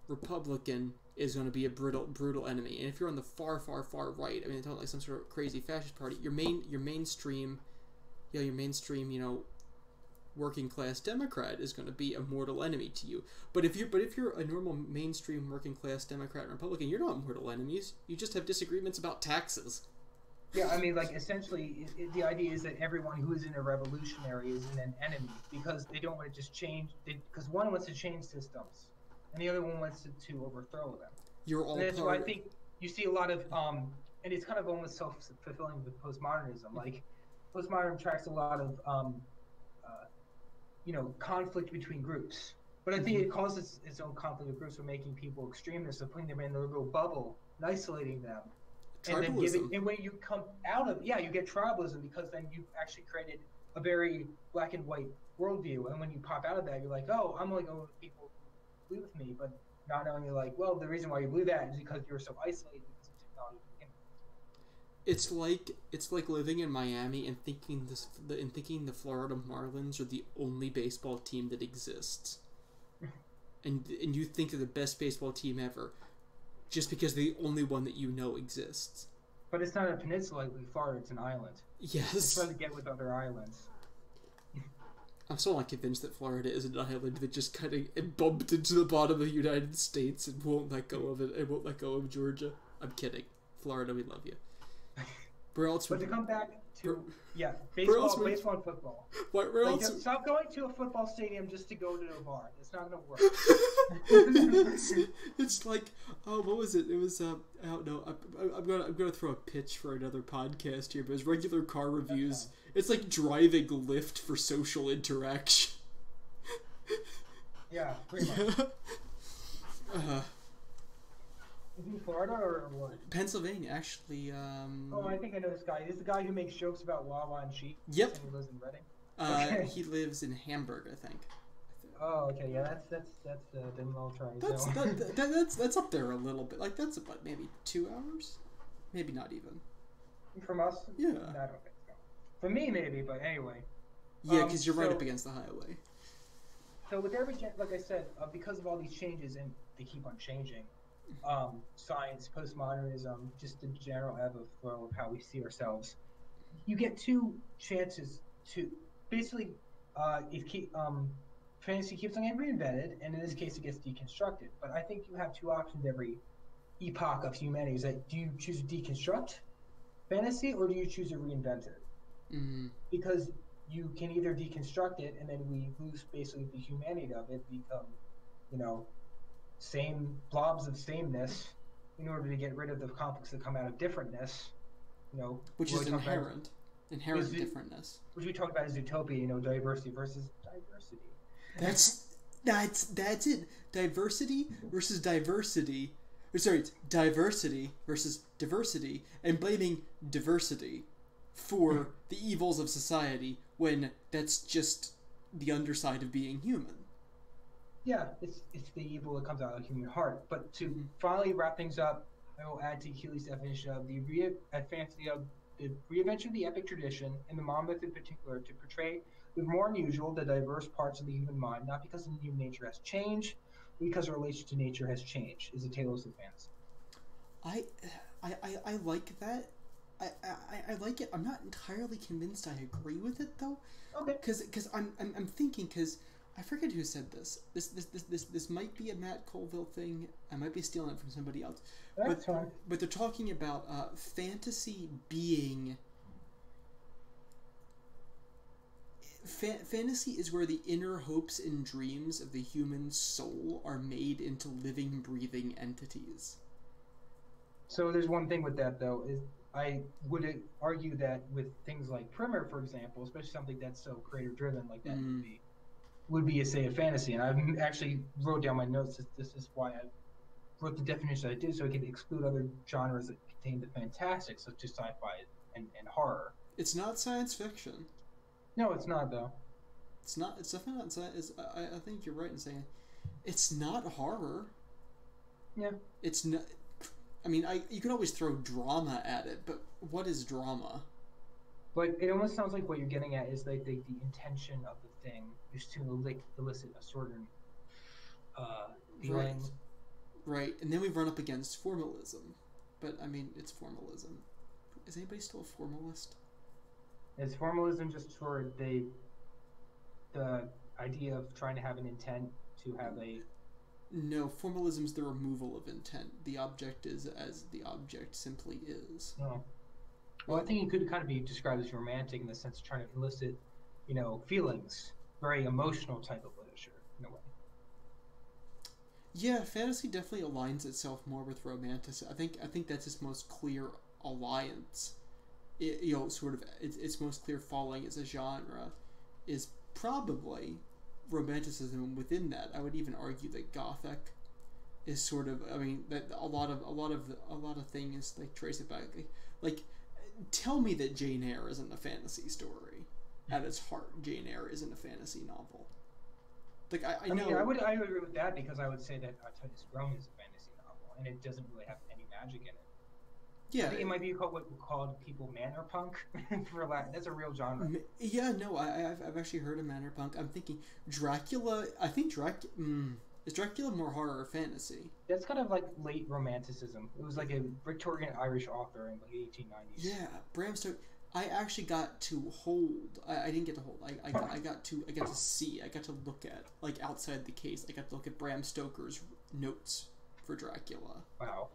Republican is going to be a brutal enemy, and if you're on the far right, I mean, it's not like some sort of crazy fascist party. Your mainstream, working class Democrat is going to be a mortal enemy to you. But if you're a normal mainstream working class Democrat and Republican, you're not mortal enemies. You just have disagreements about taxes. Yeah, I mean, like, essentially, the idea is that everyone who is in a revolutionary is in an enemy because they don't want to just change. Because one wants to change systems, and the other one wants to overthrow them. You're all. And that's why I think you see a lot of, and it's kind of almost self-fulfilling with postmodernism. Like, postmodern tracks a lot of, conflict between groups. But I think it causes its own conflict with groups for making people extremists, of putting them in their little bubble and isolating them. And when you come out of, you get tribalism because then you've actually created a very black and white worldview. And when you pop out of that, you're like, oh, I'm only going with people who agree with me. But not knowing, you're like, well, the reason why you believe that is because you're so isolated because of technology. It's like living in Miami and thinking the Florida Marlins are the only baseball team that exists, and you think they're the best baseball team ever, just because they're the only one that you know exists. But it's not a peninsula like Florida; it's an island. Yes. It's trying to get with other islands. I'm still not convinced that Florida is an island that just kind of bumped into the bottom of the United States and won't let go of it. It won't let go of Georgia. I'm kidding. Florida, we love you. But to come back to baseball and football. Stop going to a football stadium just to go to a bar. It's not going to work. It's like, what was it? It was I don't know. I'm gonna throw a pitch for another podcast here, but it's regular car reviews. It's like driving Lyft for social interaction. Yeah, pretty much. Is he in Florida or what? Pennsylvania, actually. Oh, I think I know this guy. He's the guy who makes jokes about Wawa and sheep. Yep. And he lives in Reading. He lives in Hamburg, I think. Oh, okay. Yeah, that's then I'll try. That's up there a little bit. Like, that's about maybe 2 hours, maybe not even. From us? Yeah. I don't think so. For me, maybe, but anyway. Yeah, because you're right up against the highway. So with every, like I said, because of all these changes, and they keep on changing, science, postmodernism, just the general ebb and flow of how we see ourselves, you get two chances to basically, fantasy keeps on getting reinvented, and in this case, it gets deconstructed. But I think you have two options every epoch of humanity is that do you choose to deconstruct fantasy or do you choose to reinvent it? Mm. Because you can either deconstruct it and then we lose basically the humanity of it, become, you know, same blobs of sameness in order to get rid of the conflicts that come out of differentness. You know, Which is inherent is differentness. Which we talked about as utopia. You know, diversity versus diversity. That's it. Diversity versus diversity. Or sorry, it's diversity versus diversity, and blaming diversity for the evils of society when that's just the underside of being human. Yeah, it's the evil that comes out of the human heart. But to finally wrap things up, I will add to Keely's definition of the reinvention of the epic tradition, and the monolith in particular, to portray the more unusual, the diverse parts of the human mind, not because the human nature has changed, but because our relation to nature has changed, is a Telos of fantasy. I like that. I like it. I'm not entirely convinced I agree with it though. Okay. Because I'm thinking, because I forget who said this. This might be a Matt Colville thing. I might be stealing it from somebody else. That's fine. But they're talking about fantasy being. Fantasy is where the inner hopes and dreams of the human soul are made into living, breathing entities. So there's one thing with that though, is I would argue that with things like Primer, for example, especially something that's so creator driven like that would be a say a fantasy. And I actually wrote down my notes. This is why I wrote the definition I did, so I could exclude other genres that contain the fantastic, such as sci-fi and horror. It's not science fiction. No, it's not though. It's not. It's definitely not science. I think you're right in saying it's not horror. Yeah. It's not. I mean, you could always throw drama at it, but what is drama? But it almost sounds like what you're getting at is like the intention of the thing is to elicit a certain feeling. Right, and then we run up against formalism. But, I mean, it's formalism. Is anybody still a formalist? Is formalism just for the idea of trying to have an intent to have a... No, formalism is the removal of intent. The object is as the object simply is. Oh. Well, I think it could kind of be described as romantic in the sense of trying to elicit, you know, feelings. Very emotional type of literature, in a way. Yeah, fantasy definitely aligns itself more with romanticism. I think that's its most clear alliance. Its most clear falling as a genre is probably romanticism. Within that, I would even argue that Gothic is sort of. I mean, that a lot of things like trace it back. Like, tell me that Jane Eyre isn't a fantasy story. At its heart, Jane Eyre isn't a fantasy novel. Like I know. Mean, I would agree with that because I would say that Titus Grown is a fantasy novel and it doesn't really have any magic in it. Yeah, I think it might be called people manor punk for Latin. That's a real genre. Yeah, no, I've actually heard of manor punk. I'm thinking Dracula. I think is Dracula more horror or fantasy? That's kind of like late romanticism. It was like a Victorian Irish author in like 1890s. Yeah, Bram Stoker. I actually got to hold. I didn't get to hold. I got to see. I got to look at, like, outside the case. I got to look at Bram Stoker's notes for Dracula. Wow.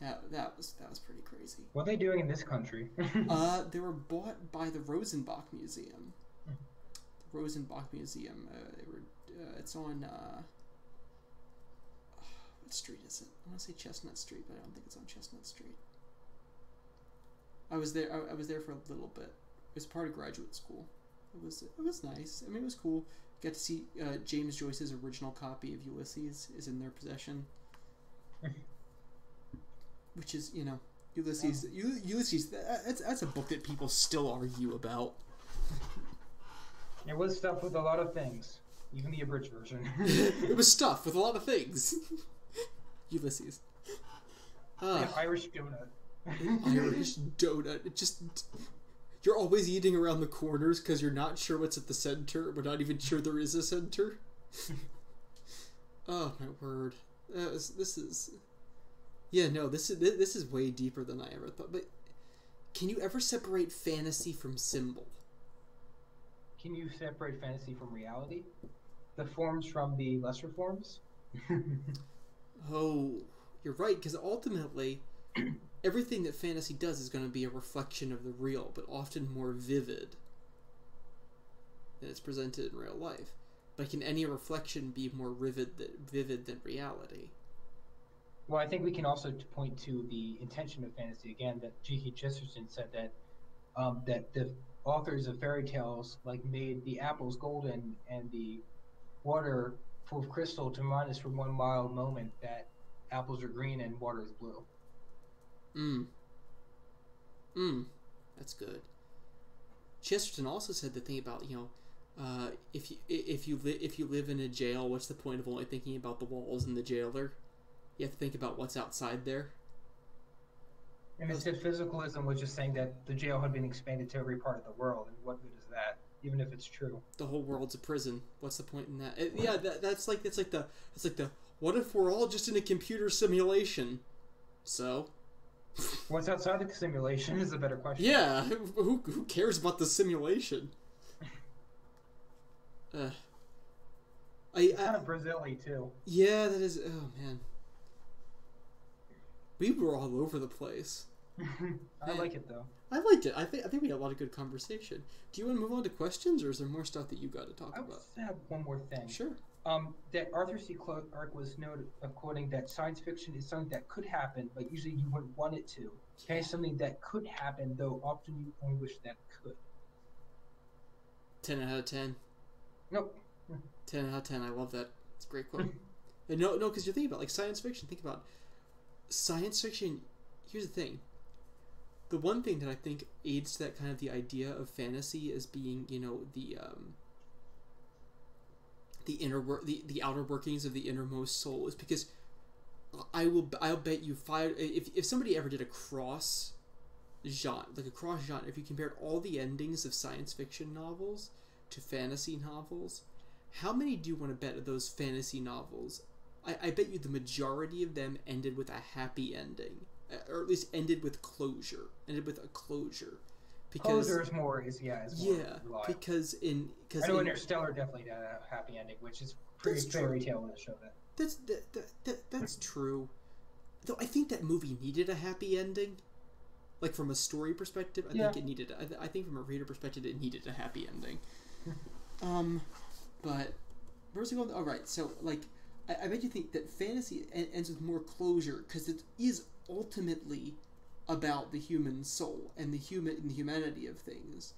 That was pretty crazy. What are they doing in this country? They were bought by the Rosenbach Museum. The Rosenbach Museum. It's on. What street is it? I want to say Chestnut Street, but I don't think it's on Chestnut Street. I was there for a little bit. It was part of graduate school. It was nice. I mean, it was cool. Got to see James Joyce's original copy of Ulysses is in their possession. Which is, you know, Ulysses. Ulysses. That's a book that people still argue about. It was stuff with a lot of things, even the abridged version. It was stuff with a lot of things. Ulysses. An Irish donut. Irish donut. It just, you're always eating around the corners because you're not sure what's at the center. We're not even sure there is a center. Oh my word! This is way deeper than I ever thought. But can you ever separate fantasy from symbol? Can you separate fantasy from reality? The forms from the lesser forms? Oh, you're right, because ultimately, everything that fantasy does is going to be a reflection of the real, but often more vivid than it's presented in real life. But can any reflection be more vivid than reality? Well, I think we can also point to the intention of fantasy again. That G.K. Chesterton said that that the authors of fairy tales like made the apples golden and the water full of crystal to remind us for one mild moment that apples are green and water is blue. That's good. Chesterton also said the thing about, if you live in a jail, what's the point of only thinking about the walls and the jailer? You have to think about what's outside there. And it said physicalism was just saying that the jail had been expanded to every part of the world, and what good is that? Even if it's true, the whole world's a prison. What's the point in that? That's like the what if we're all just in a computer simulation? So, what's outside the simulation is a better question. Yeah, who cares about the simulation? It's kind of Brazil-y too. Yeah, that is. Oh man, we were all over the place. I like it though. I liked it. I think we had a lot of good conversation. Do you want to move on to questions, or is there more stuff that you got to talk about? I have one more thing. Sure. That Arthur C. Clarke was noted quoting that science fiction is something that could happen, but usually you wouldn't want it to. And it's something that could happen, though often you only wish that it could. 10 out of 10. Nope. 10 out of 10. I love that. It's a great quote. And no, because you're thinking about like science fiction. Think about science fiction. Here's the thing. The one thing that I think aids that kind of the idea of fantasy as being, the outer workings of the innermost soul is because I'll bet you if somebody ever did a cross genre, if you compared all the endings of science fiction novels to fantasy novels, how many do you want to bet of those fantasy novels? I bet you the majority of them ended with a happy ending, or at least ended with a closure. Because closure is more reliable. because I know Interstellar definitely had a happy ending, which is pretty fairy tale when it showed that. That's true. Though I think that movie needed a happy ending. Like from a story perspective, I think from a reader perspective, it needed a happy ending. But where's it going? All right, so like I bet you think that fantasy ends with more closure because it is ultimately about the human soul and the humanity of things,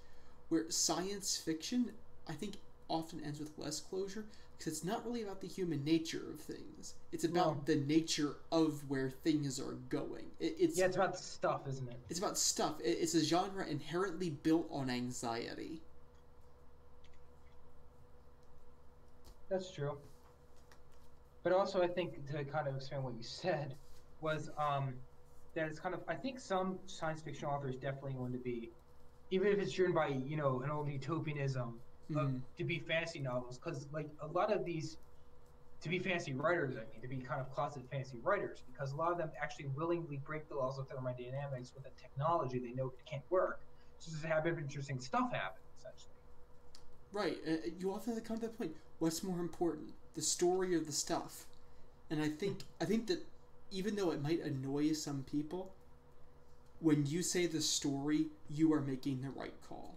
where science fiction I think often ends with less closure because it's not really about the human nature of things. It's about the nature of where things are going. It's about stuff, isn't it? It's about stuff. It's a genre inherently built on anxiety. That's true. But also, I think to kind of expand what you said was that it's kind of, I think some science fiction authors definitely want to be, even if it's driven by an old utopianism, to be fantasy novels, because like a lot of these, to be fantasy writers, to be kind of closet fantasy writers, because a lot of them actually willingly break the laws of thermodynamics with a technology they know can't work, just to have interesting stuff happen, essentially. Right. You often have to come to that point. What's more important, the story or the stuff? And I think that even though it might annoy some people, when you say the story, you are making the right call.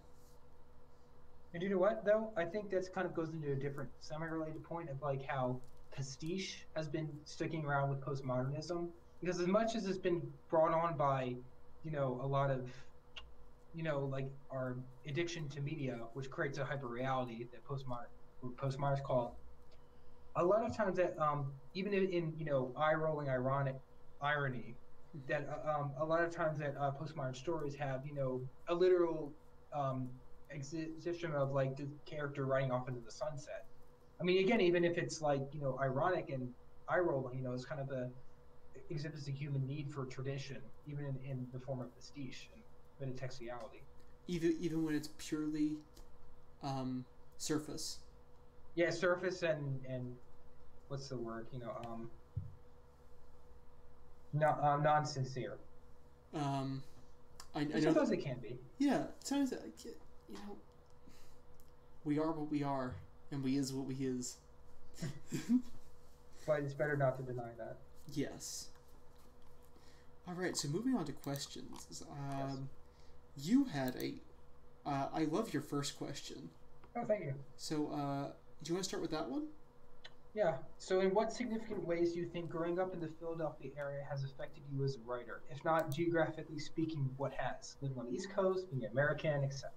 And you know what, though? I think that kind of goes into a different semi-related point of like how pastiche has been sticking around with postmodernism, because as much as it's been brought on by, a lot of, like our addiction to media, which creates a hyper-reality that postmodernists call, a lot of times that even in eye-rolling irony, that a lot of times that postmodern stories have a literal exposition of like the character riding off into the sunset. I mean, again, even if it's like ironic and eye-rolling, it's kind of exhibits a human need for tradition, even in the form of pastiche and metatextuality. Even when it's purely surface. Yeah, surface and what's the word? Non-sincere. I know sometimes it can be. Yeah, sometimes we are what we are, and we is what we is. But it's better not to deny that. Yes. All right, so moving on to questions. Yes. You had a. I love your first question. Oh, thank you. So, do you want to start with that one? Yeah. So, in what significant ways do you think growing up in the Philadelphia area has affected you as a writer? If not geographically speaking, what has? Living on the East Coast, being American, etc.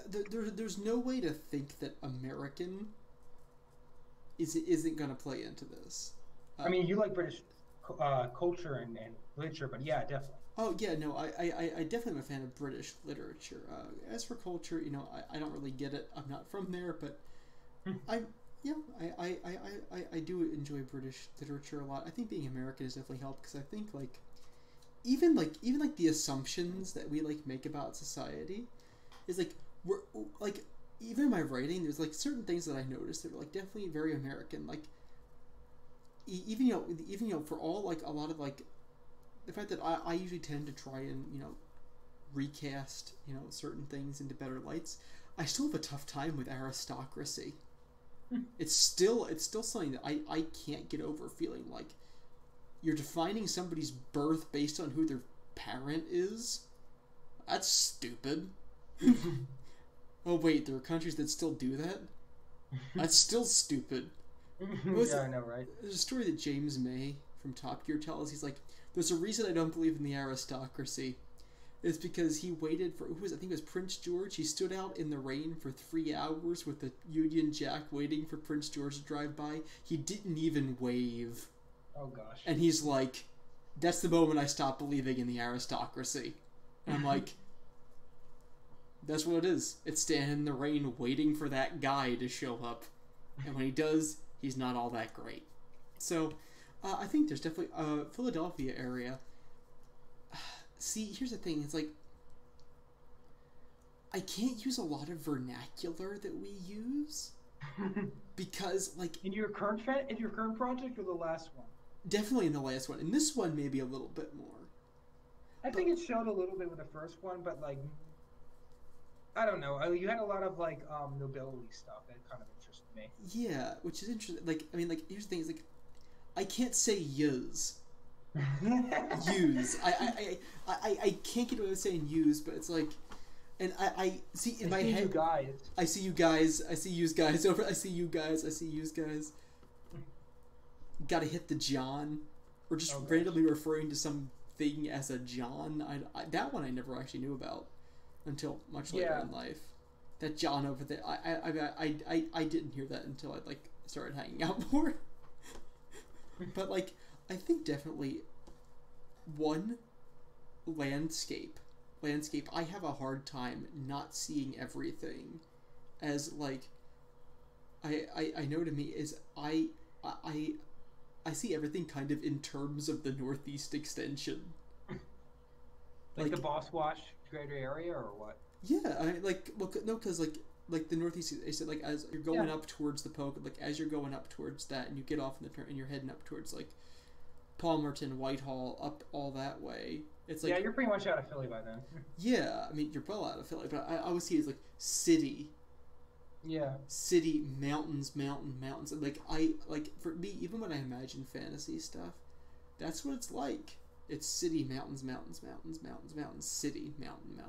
There's no way to think that American isn't going to play into this. I mean, you like British culture and literature, but yeah, definitely. Oh yeah, no, I definitely am a fan of British literature. As for culture, I don't really get it. I'm not from there, but I do enjoy British literature a lot. I think being American has definitely helped because I think even the assumptions that we make about society is we're even in my writing there's certain things that I noticed that are definitely very American, even for all a lot of the fact that I usually tend to try and recast certain things into better lights. I still have a tough time with aristocracy. It's still something that I can't get over, feeling like you're defining somebody's birth based on who their parent is. That's stupid. Oh wait, there are countries that still do that? That's still stupid. Yeah, I know, right? There's a story that James May from Top Gear tells. He's like, there's a reason I don't believe in the aristocracy. It's because he waited for, I think it was Prince George. He stood out in the rain for 3 hours with the Union Jack waiting for Prince George to drive by. He didn't even wave. Oh gosh. And he's like, that's the moment I stopped believing in the aristocracy. And I'm like, that's what it is. It's standing in the rain waiting for that guy to show up. And when he does, he's not all that great. So, I think there's definitely Philadelphia area. See, here's the thing. It's I can't use a lot of vernacular that we use because in your current project or the last one? Definitely in the last one. In this one, maybe a little bit more. I think it showed a little bit with the first one, but I don't know. You had a lot of nobility stuff that kind of interested me. Yeah, which is interesting. Here's the thing: is I can't say use. Use. I can't get away with saying use, but it's and I see in my head. You guys. I see you guys. I see use guys over. I see you guys. I see use guys. Gotta hit the John, or just randomly referring to something as a John. That one I never actually knew about until much later in life. That John over there. I didn't hear that until I started hanging out more. But I think definitely one, landscape. I have a hard time not seeing everything as I know to me is I see everything kind of in terms of the Northeast extension. The Boss Wash greater area or what? Yeah, because the Northeast is as you're going up towards the Poke, as you're going up towards that, and you get off in the turn, and you're heading up towards Palmerton, Whitehall, up all that way. It's you're pretty much out of Philly by then. Yeah, I mean you're well out of Philly, but I always see it as city. Yeah. City, mountains, mountains. And for me, even when I imagine fantasy stuff, that's what it's like. It's city, mountains, city, mountain.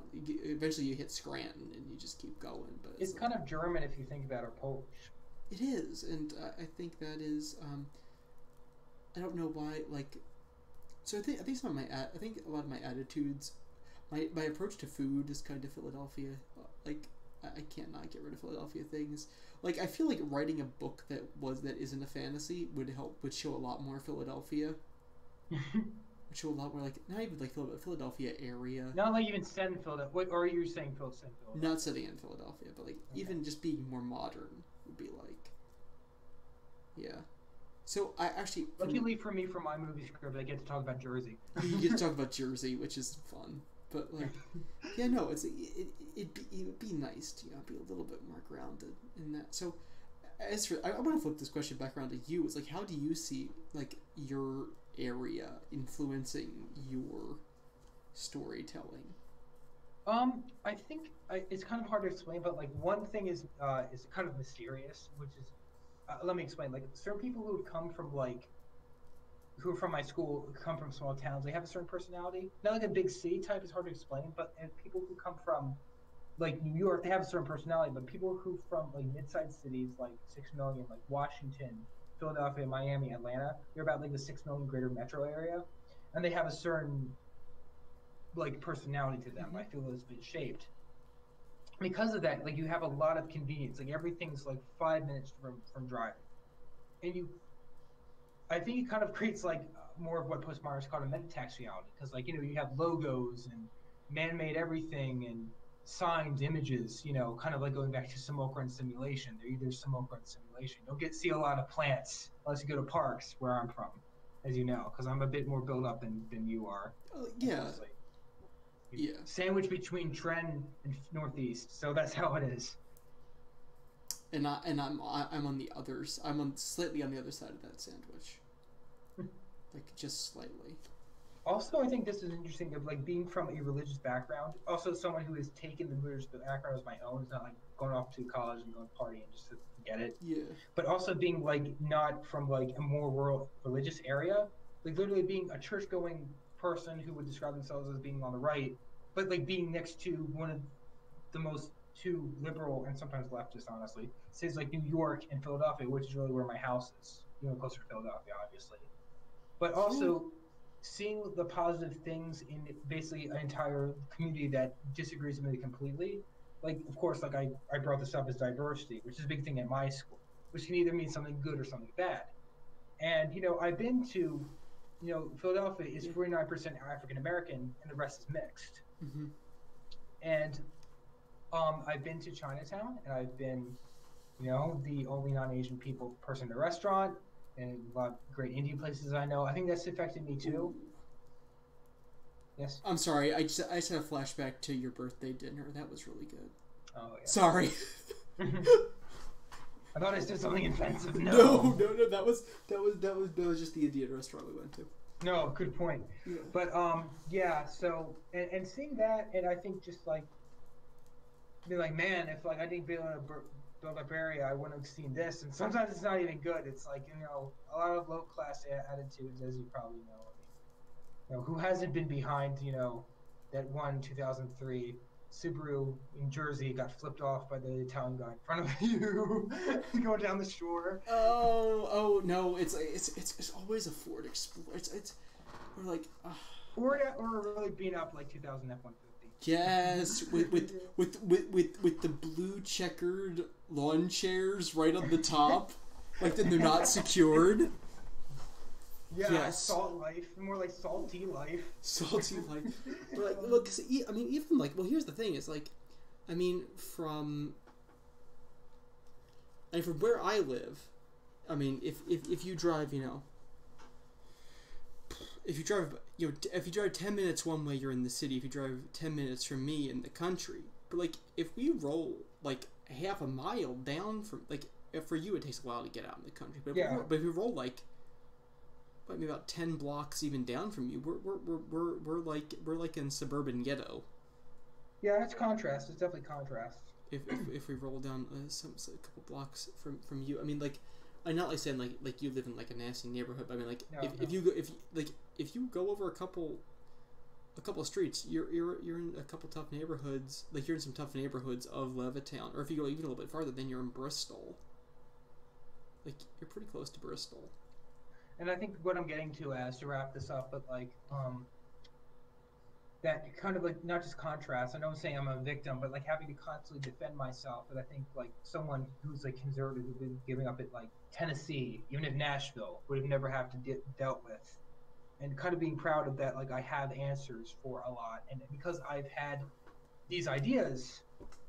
Eventually you hit Scranton and you just keep going. But it's kind of German if you think about it, or Polish. It is, and I think that is. I don't know why. So I think some of I think a lot of my attitudes, my approach to food is kind of Philadelphia. I can't not get rid of Philadelphia things. I feel like writing a book that isn't a fantasy would show a lot more Philadelphia. Would show a lot more not even Philadelphia area. Not even set in Philadelphia. Or are you saying Philadelphia? Not setting in Philadelphia, but even just being more modern would be yeah. So I actually luckily for me, for my movie script, I get to talk about Jersey. You get to talk about Jersey, which is fun. But yeah, no, it'd be nice to be a little bit more grounded in that. So as for, I want to flip this question back around to you. It's how do you see your area influencing your storytelling? I think it's kind of hard to explain, but one thing is kind of mysterious, which is let me explain. Certain people who have come from who are from my school come from small towns. They have a certain personality. Not like a big city type. It's hard to explain. But and people who come from like New York, they have a certain personality. But people who from like mid-sized cities, like 6 million, like Washington, Philadelphia, Miami, Atlanta, they're about like the 6 million greater metro area, and they have a certain like personality to them. I feel it's been shaped because of that. Like you have a lot of convenience. Like everything's like 5 minutes from driving, and you I think it kind of creates like more of what postmodernists call a metatext because like you have logos and man-made everything and signs, images, kind of like going back to simulacra and simulation. They're either simulacra and simulation. You don't get to see a lot of plants unless you go to parks where I'm from, as you know, because I'm a bit more built up than you are. Yeah. Yeah. Sandwich between Trent and Northeast, so that's how it is. And I'm on the others. I'm on slightly on the other side of that sandwich, like just slightly. Also, I think this is interesting of like being from a religious background. Also, someone who has taken the religious background as my own. It's not like going off to college and going party and just to get it. Yeah. But also being like not from like a more rural religious area, like literally being a church-going person who would describe themselves as being on the right, but like being next to one of the most two liberal and sometimes leftist, honestly, cities like New York and Philadelphia, which is really where my house is. Closer to Philadelphia, obviously. But also seeing the positive things in basically an entire community that disagrees with me completely. Like, of course, like I brought this up as diversity, which is a big thing at my school, which can either mean something good or something bad. And, I've been to, Philadelphia is 49% African American and the rest is mixed. Mm-hmm. And I've been to Chinatown and I've been, the only non-Asian person in a restaurant and a lot of great Indian places I know. I think that's affected me too. Yes. I'm sorry. I just had a flashback to your birthday dinner. That was really good. Oh yeah. Sorry. I thought I said something offensive. No. That was just the Indian restaurant we went to. No, good point. Yeah. But yeah. So and seeing that, and I think just like be like, man, if like I didn't build up area, I wouldn't have seen this. And sometimes it's not even good. It's like a lot of low class attitudes, as you probably know. I mean, who hasn't been behind that one 2003 Subaru in Jersey got flipped off by the Italian guy in front of you going down the shore? Oh no! It's always a Ford Explorer. It's we're like or really being up like 2000 F-150. Yes, with the blue checkered lawn chairs right on the top, like then they're not secured. Yeah, yes. Salt life, more like salty life. Salty life. But like, look, cause, I mean, even like, well, here's the thing: is like, I mean, from where I live, I mean, if you drive, if you drive 10 minutes one way, you're in the city. If you drive 10 minutes from me, in the country. But like, if we roll like half a mile down from like, for you it takes a while to get out in the country. But if we roll like maybe about 10 blocks even down from you, we're like in suburban ghetto. Yeah, it's contrast. It's definitely contrast. If we roll down a couple blocks from you, I mean, like, I'm not like saying like you live in like a nasty neighborhood, but I mean like if you go over a couple of streets, you're in a couple tough neighborhoods. Like you're in some tough neighborhoods of Levittown, or if you go even a little bit farther, then you're in Bristol. Like you're pretty close to Bristol. And I think what I'm getting to as to wrap this up, but like that kind of like not just contrast. I know I'm saying I'm a victim, but like having to constantly defend myself. But I think like someone who's like conservative, who's been giving up at like Tennessee, even if Nashville would have never have to dealt with, and kind of being proud of that. Like I have answers for a lot, and because I've had these ideas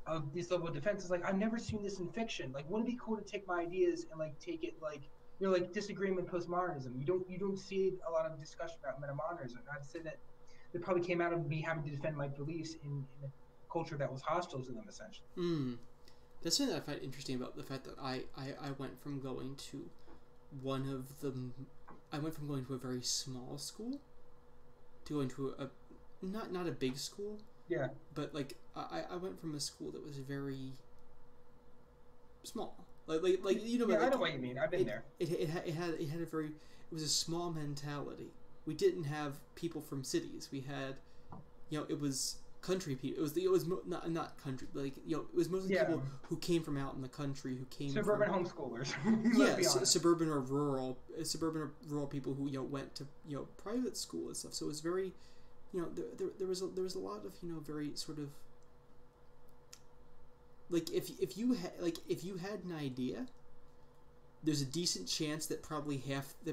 of these level of defenses, like I've never seen this in fiction. Like wouldn't it be cool to take my ideas and like take it like like disagreement postmodernism. You don't see a lot of discussion about metamodernism. I'd say that it probably came out of me having to defend my beliefs in a culture that was hostile to them, essentially. That's something that I find interesting about the fact that I went from going to I went from going to a very small school to going to a not a big school. Yeah. But like I went from a school that was very small. you know, Yeah, like, I know what you mean. I've been there. it had a very, it was a small mentality. We didn't have people from cities. We had, you know, it was country people. Not country, like, you know, it was mostly Yeah. people who came from out in the country, who came Suburban from homeschoolers. yeah, Let's be honest. suburban or rural people who, you know, went to, you know, private school and stuff. So it was very, you know, there was a lot of, you know, very sort of like if you had an idea, there's a decent chance that probably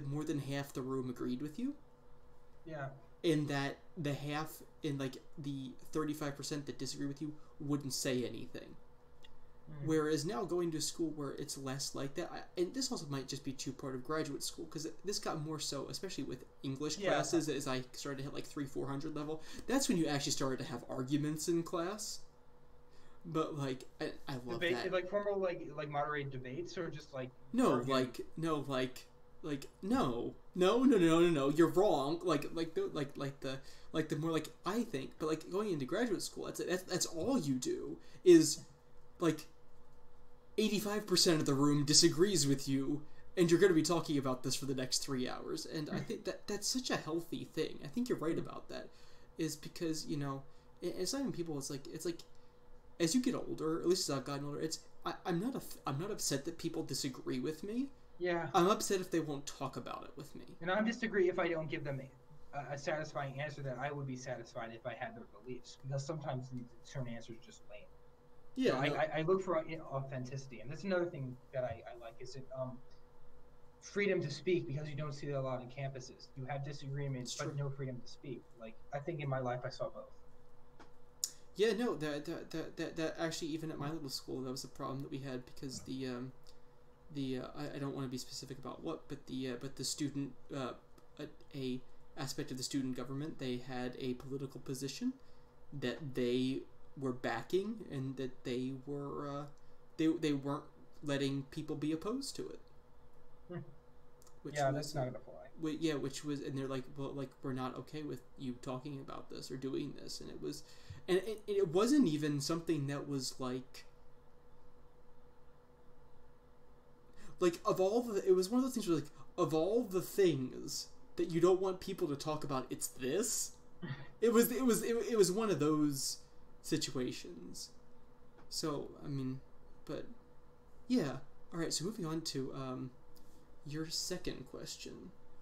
more than half the room agreed with you. Yeah. And that the half in like the 35% that disagree with you wouldn't say anything. Whereas now going to a school where it's less like that, and this also might just be too part of graduate school, because this got more so, especially with English classes, as I started to hit like 300-400 level. That's when you actually started to have arguments in class. But like, I love Debate, that. like formal, like moderated debates, or just like no, arguing? no, you're wrong. The more like I think, but like going into graduate school, that's all you do is like 85% of the room disagrees with you, and you're going to be talking about this for the next 3 hours. And I think that's such a healthy thing. I think you're right about that, is because, you know, it's not even people. It's like as you get older, at least as I've gotten older, I'm not upset that people disagree with me. Yeah. I'm upset if they won't talk about it with me. And I'm disagree if I don't give them a satisfying answer that I would be satisfied if I had their beliefs, because sometimes these certain answers just lame. Yeah, So no, I look for authenticity, and that's another thing that I like is it freedom to speak, because you don't see that a lot on campuses. You have disagreements, but no freedom to speak. Like, I think in my life I saw both. yeah, no, that actually, even at my little school, that was a problem that we had, because I don't want to be specific about what, but the student a aspect of the student government, they had a political position that they were backing, and that they were they weren't letting people be opposed to it. Yeah, that's not gonna fly. Yeah, which was, and they're like, well, like, we're not okay with you talking about this or doing this, and it was, and it wasn't even something that was like of all the, it was one of those things where, like, of all the things that you don't want people to talk about, it's this. It was one of those situations. So I mean, but yeah. All right. So moving on to your second question.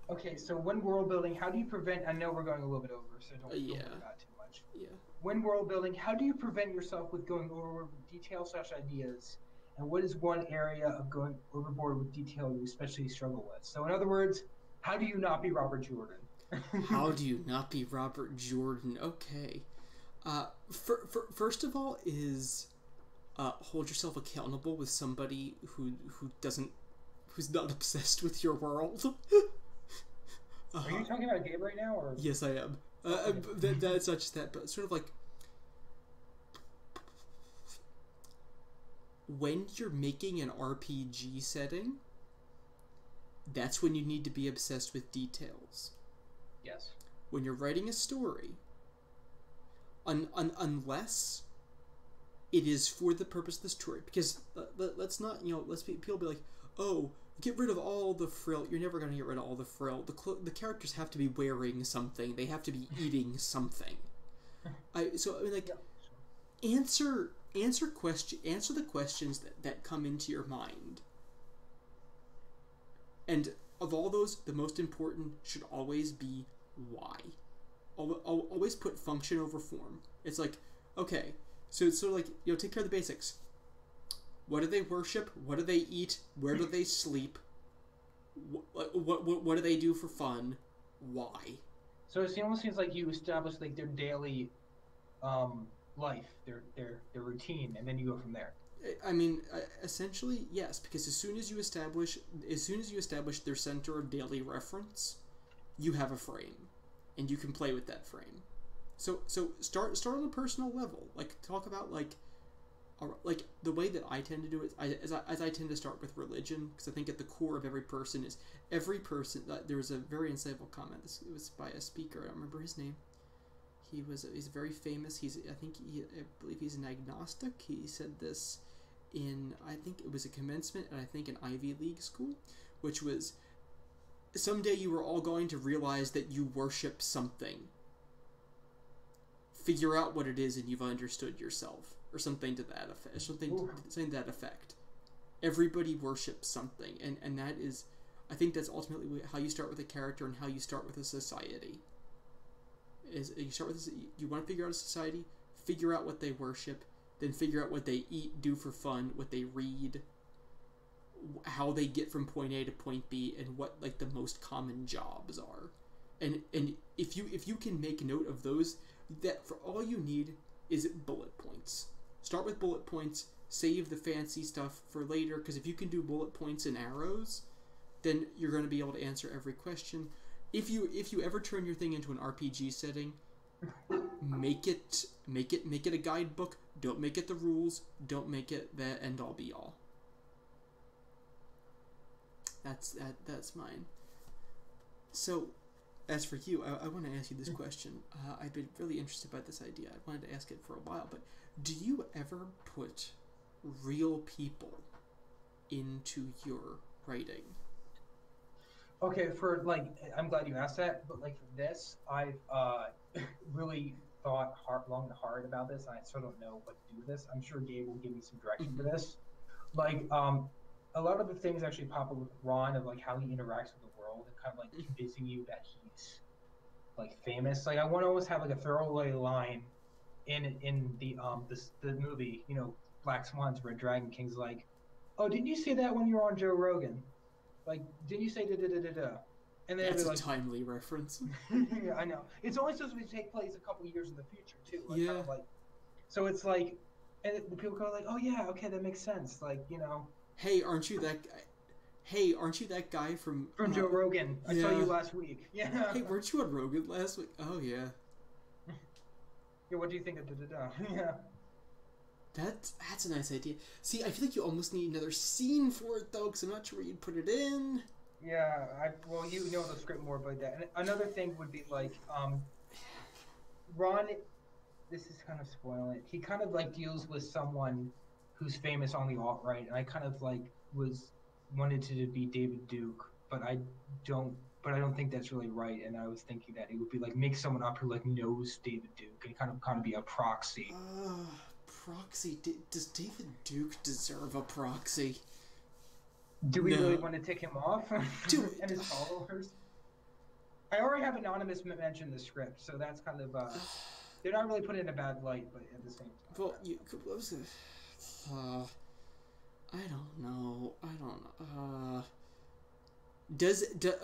Okay, so when world building, how do you prevent? I know we're going a little bit over, so don't worry about too much. Yeah. When world building, how do you prevent yourself with going over detail/ideas? And what is one area of going overboard with detail you especially struggle with? So in other words, how do you not be Robert Jordan? How do you not be Robert Jordan? Okay. First of all is hold yourself accountable with somebody who's not obsessed with your world. Are you talking about Gabe right now, or? Yes, I am. That's not just that, but sort of like when you're making an RPG setting, that's when you need to be obsessed with details. Yes. When you're writing a story, unless it is for the purpose of the story, because let's not, you know, people be like, oh, get rid of all the frill. You're never going to get rid of all the frill. The characters have to be wearing something. They have to be eating something. So I mean, like, answer the questions that come into your mind. And of all those, the most important should always be why. Always put function over form. It's like, okay, so it's sort of like, you know, take care of the basics. What do they worship? What do they eat? Where do they sleep? What do they do for fun? Why? So it almost seems like you establish like their daily life, their routine, and then you go from there. I mean, essentially, yes, because as soon as you establish their center of daily reference, you have a frame, and you can play with that frame. So start on a personal level. Like, talk about like the way that I tend to do it. As I tend to start with religion, because I think at the core of every person. There was a very insightful comment. It was by a speaker. I don't remember his name. He's very famous. I believe he's an agnostic. He said this. in, I think it was a commencement, and I think an Ivy League school, which was, someday you are all going to realize that you worship something. Figure out what it is, and you've understood yourself, or something to that effect. Something to that effect. Everybody worships something, and that is, I think that's ultimately how you start with a character and how you start with a society. Is you start with this, you want to figure out a society, figure out what they worship, then figure out what they eat, do for fun, what they read, how they get from point A to point B, and what like the most common jobs are. And if you can make note of those, that for all you need is bullet points. Start with bullet points, save the fancy stuff for later, because if you can do bullet points and arrows, then you're going to be able to answer every question. If you ever turn your thing into an RPG setting, make it a guidebook. Don't make it the rules. Don't make it the end all be all. That's mine. So, as for you, I want to ask you this question. I've been really interested by this idea. I wanted to ask it for a while, but do you ever put real people into your writing? Okay, for like, I'm glad you asked that, but like for this, I've really thought long and hard about this, and I still don't know what to do with this. I'm sure Gabe will give me some direction for this. Like, a lot of the things actually pop up with Ron of like how he interacts with the world and kind of like convincing you that he's like famous. Like, I want to always have like a throwaway line in the movie, you know, Black Swans, Red Dragon King's like, oh, didn't you say that when you were on Joe Rogan? Like, didn't you say da da da da da? And then that's a like, timely reference. Yeah, I know. It's only supposed to take place a couple years in the future too. Like, yeah. Kind of like, so it's like, and the people go like, oh yeah, okay, that makes sense. Like, you know. Hey, aren't you that guy? Hey, aren't you that guy from Joe Rogan? I saw you last week. Yeah. Hey, weren't you on Rogan last week? Oh yeah. Yeah. What do you think of da da da? Yeah. That's a nice idea. See, I feel like you almost need another scene for it though, because I'm not sure where you'd put it in. Yeah, well, you know the script more about that. And another thing would be like, Ron, this is kind of spoiling it. He kind of like deals with someone who's famous on the alt-right, and I kind of like wanted to be David Duke, but I don't think that's really right. And I was thinking that it would be like make someone up who like knows David Duke and kind of be a proxy. Proxy? Does David Duke deserve a proxy? Do we really want to tick him off? Dude, and his followers? I already have Anonymous mention the script, so that's kind of they're not really put in a bad light, but at the same time. Well, I don't know.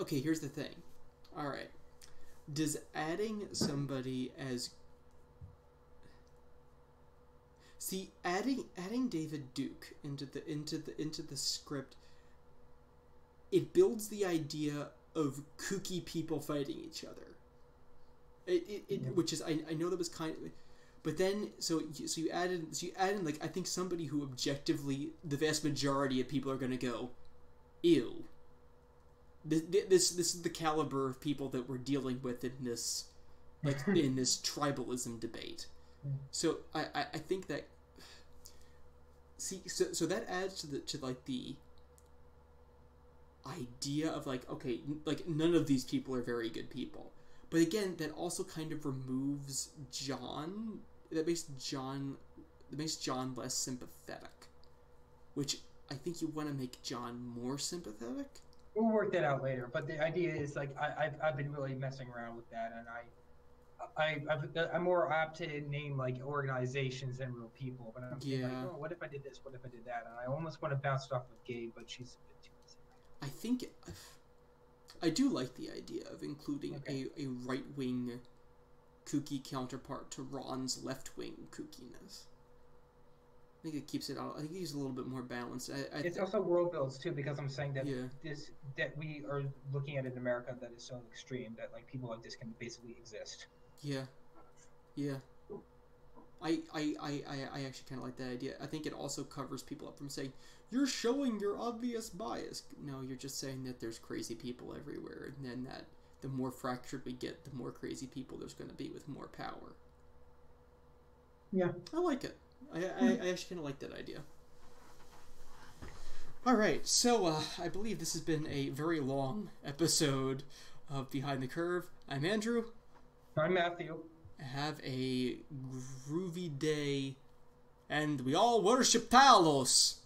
Okay, here's the thing. All right. Does adding somebody as adding David Duke into the script, it builds the idea of kooky people fighting each other. Which is I know that was kind of, but then so you add in like I think somebody who objectively the vast majority of people are gonna go, ew. This is the caliber of people that we're dealing with in this in this tribalism debate. So I think that so that adds to the idea of like, okay, like none of these people are very good people. But again, that also kind of removes John. That makes John less sympathetic. Which I think you want to make John more sympathetic. We'll work that out later. But the idea is like I've been really messing around with that, and I'm more apt to name like organizations than real people. But I'm like, oh, what if I did this? What if I did that? And I almost want to bounce it off with Gabe, but she's a bit too busy. I think I do like the idea of including a right-wing kooky counterpart to Ron's left-wing kookiness. I think it keeps it out. I think he's a little bit more balanced. It's also world builds too, because I'm saying that that we are looking at in America that is so extreme that like people like this can basically exist. Yeah. I actually kind of like that idea. I think it also covers people up from saying, you're showing your obvious bias. No, you're just saying that there's crazy people everywhere, and then that the more fractured we get, the more crazy people there's going to be with more power. Yeah. I like it. I actually kind of like that idea. Alright, so I believe this has been a very long episode of Behind the Curve. I'm Andrew. I'm Matthew. Have a groovy day, and we all worship Talos!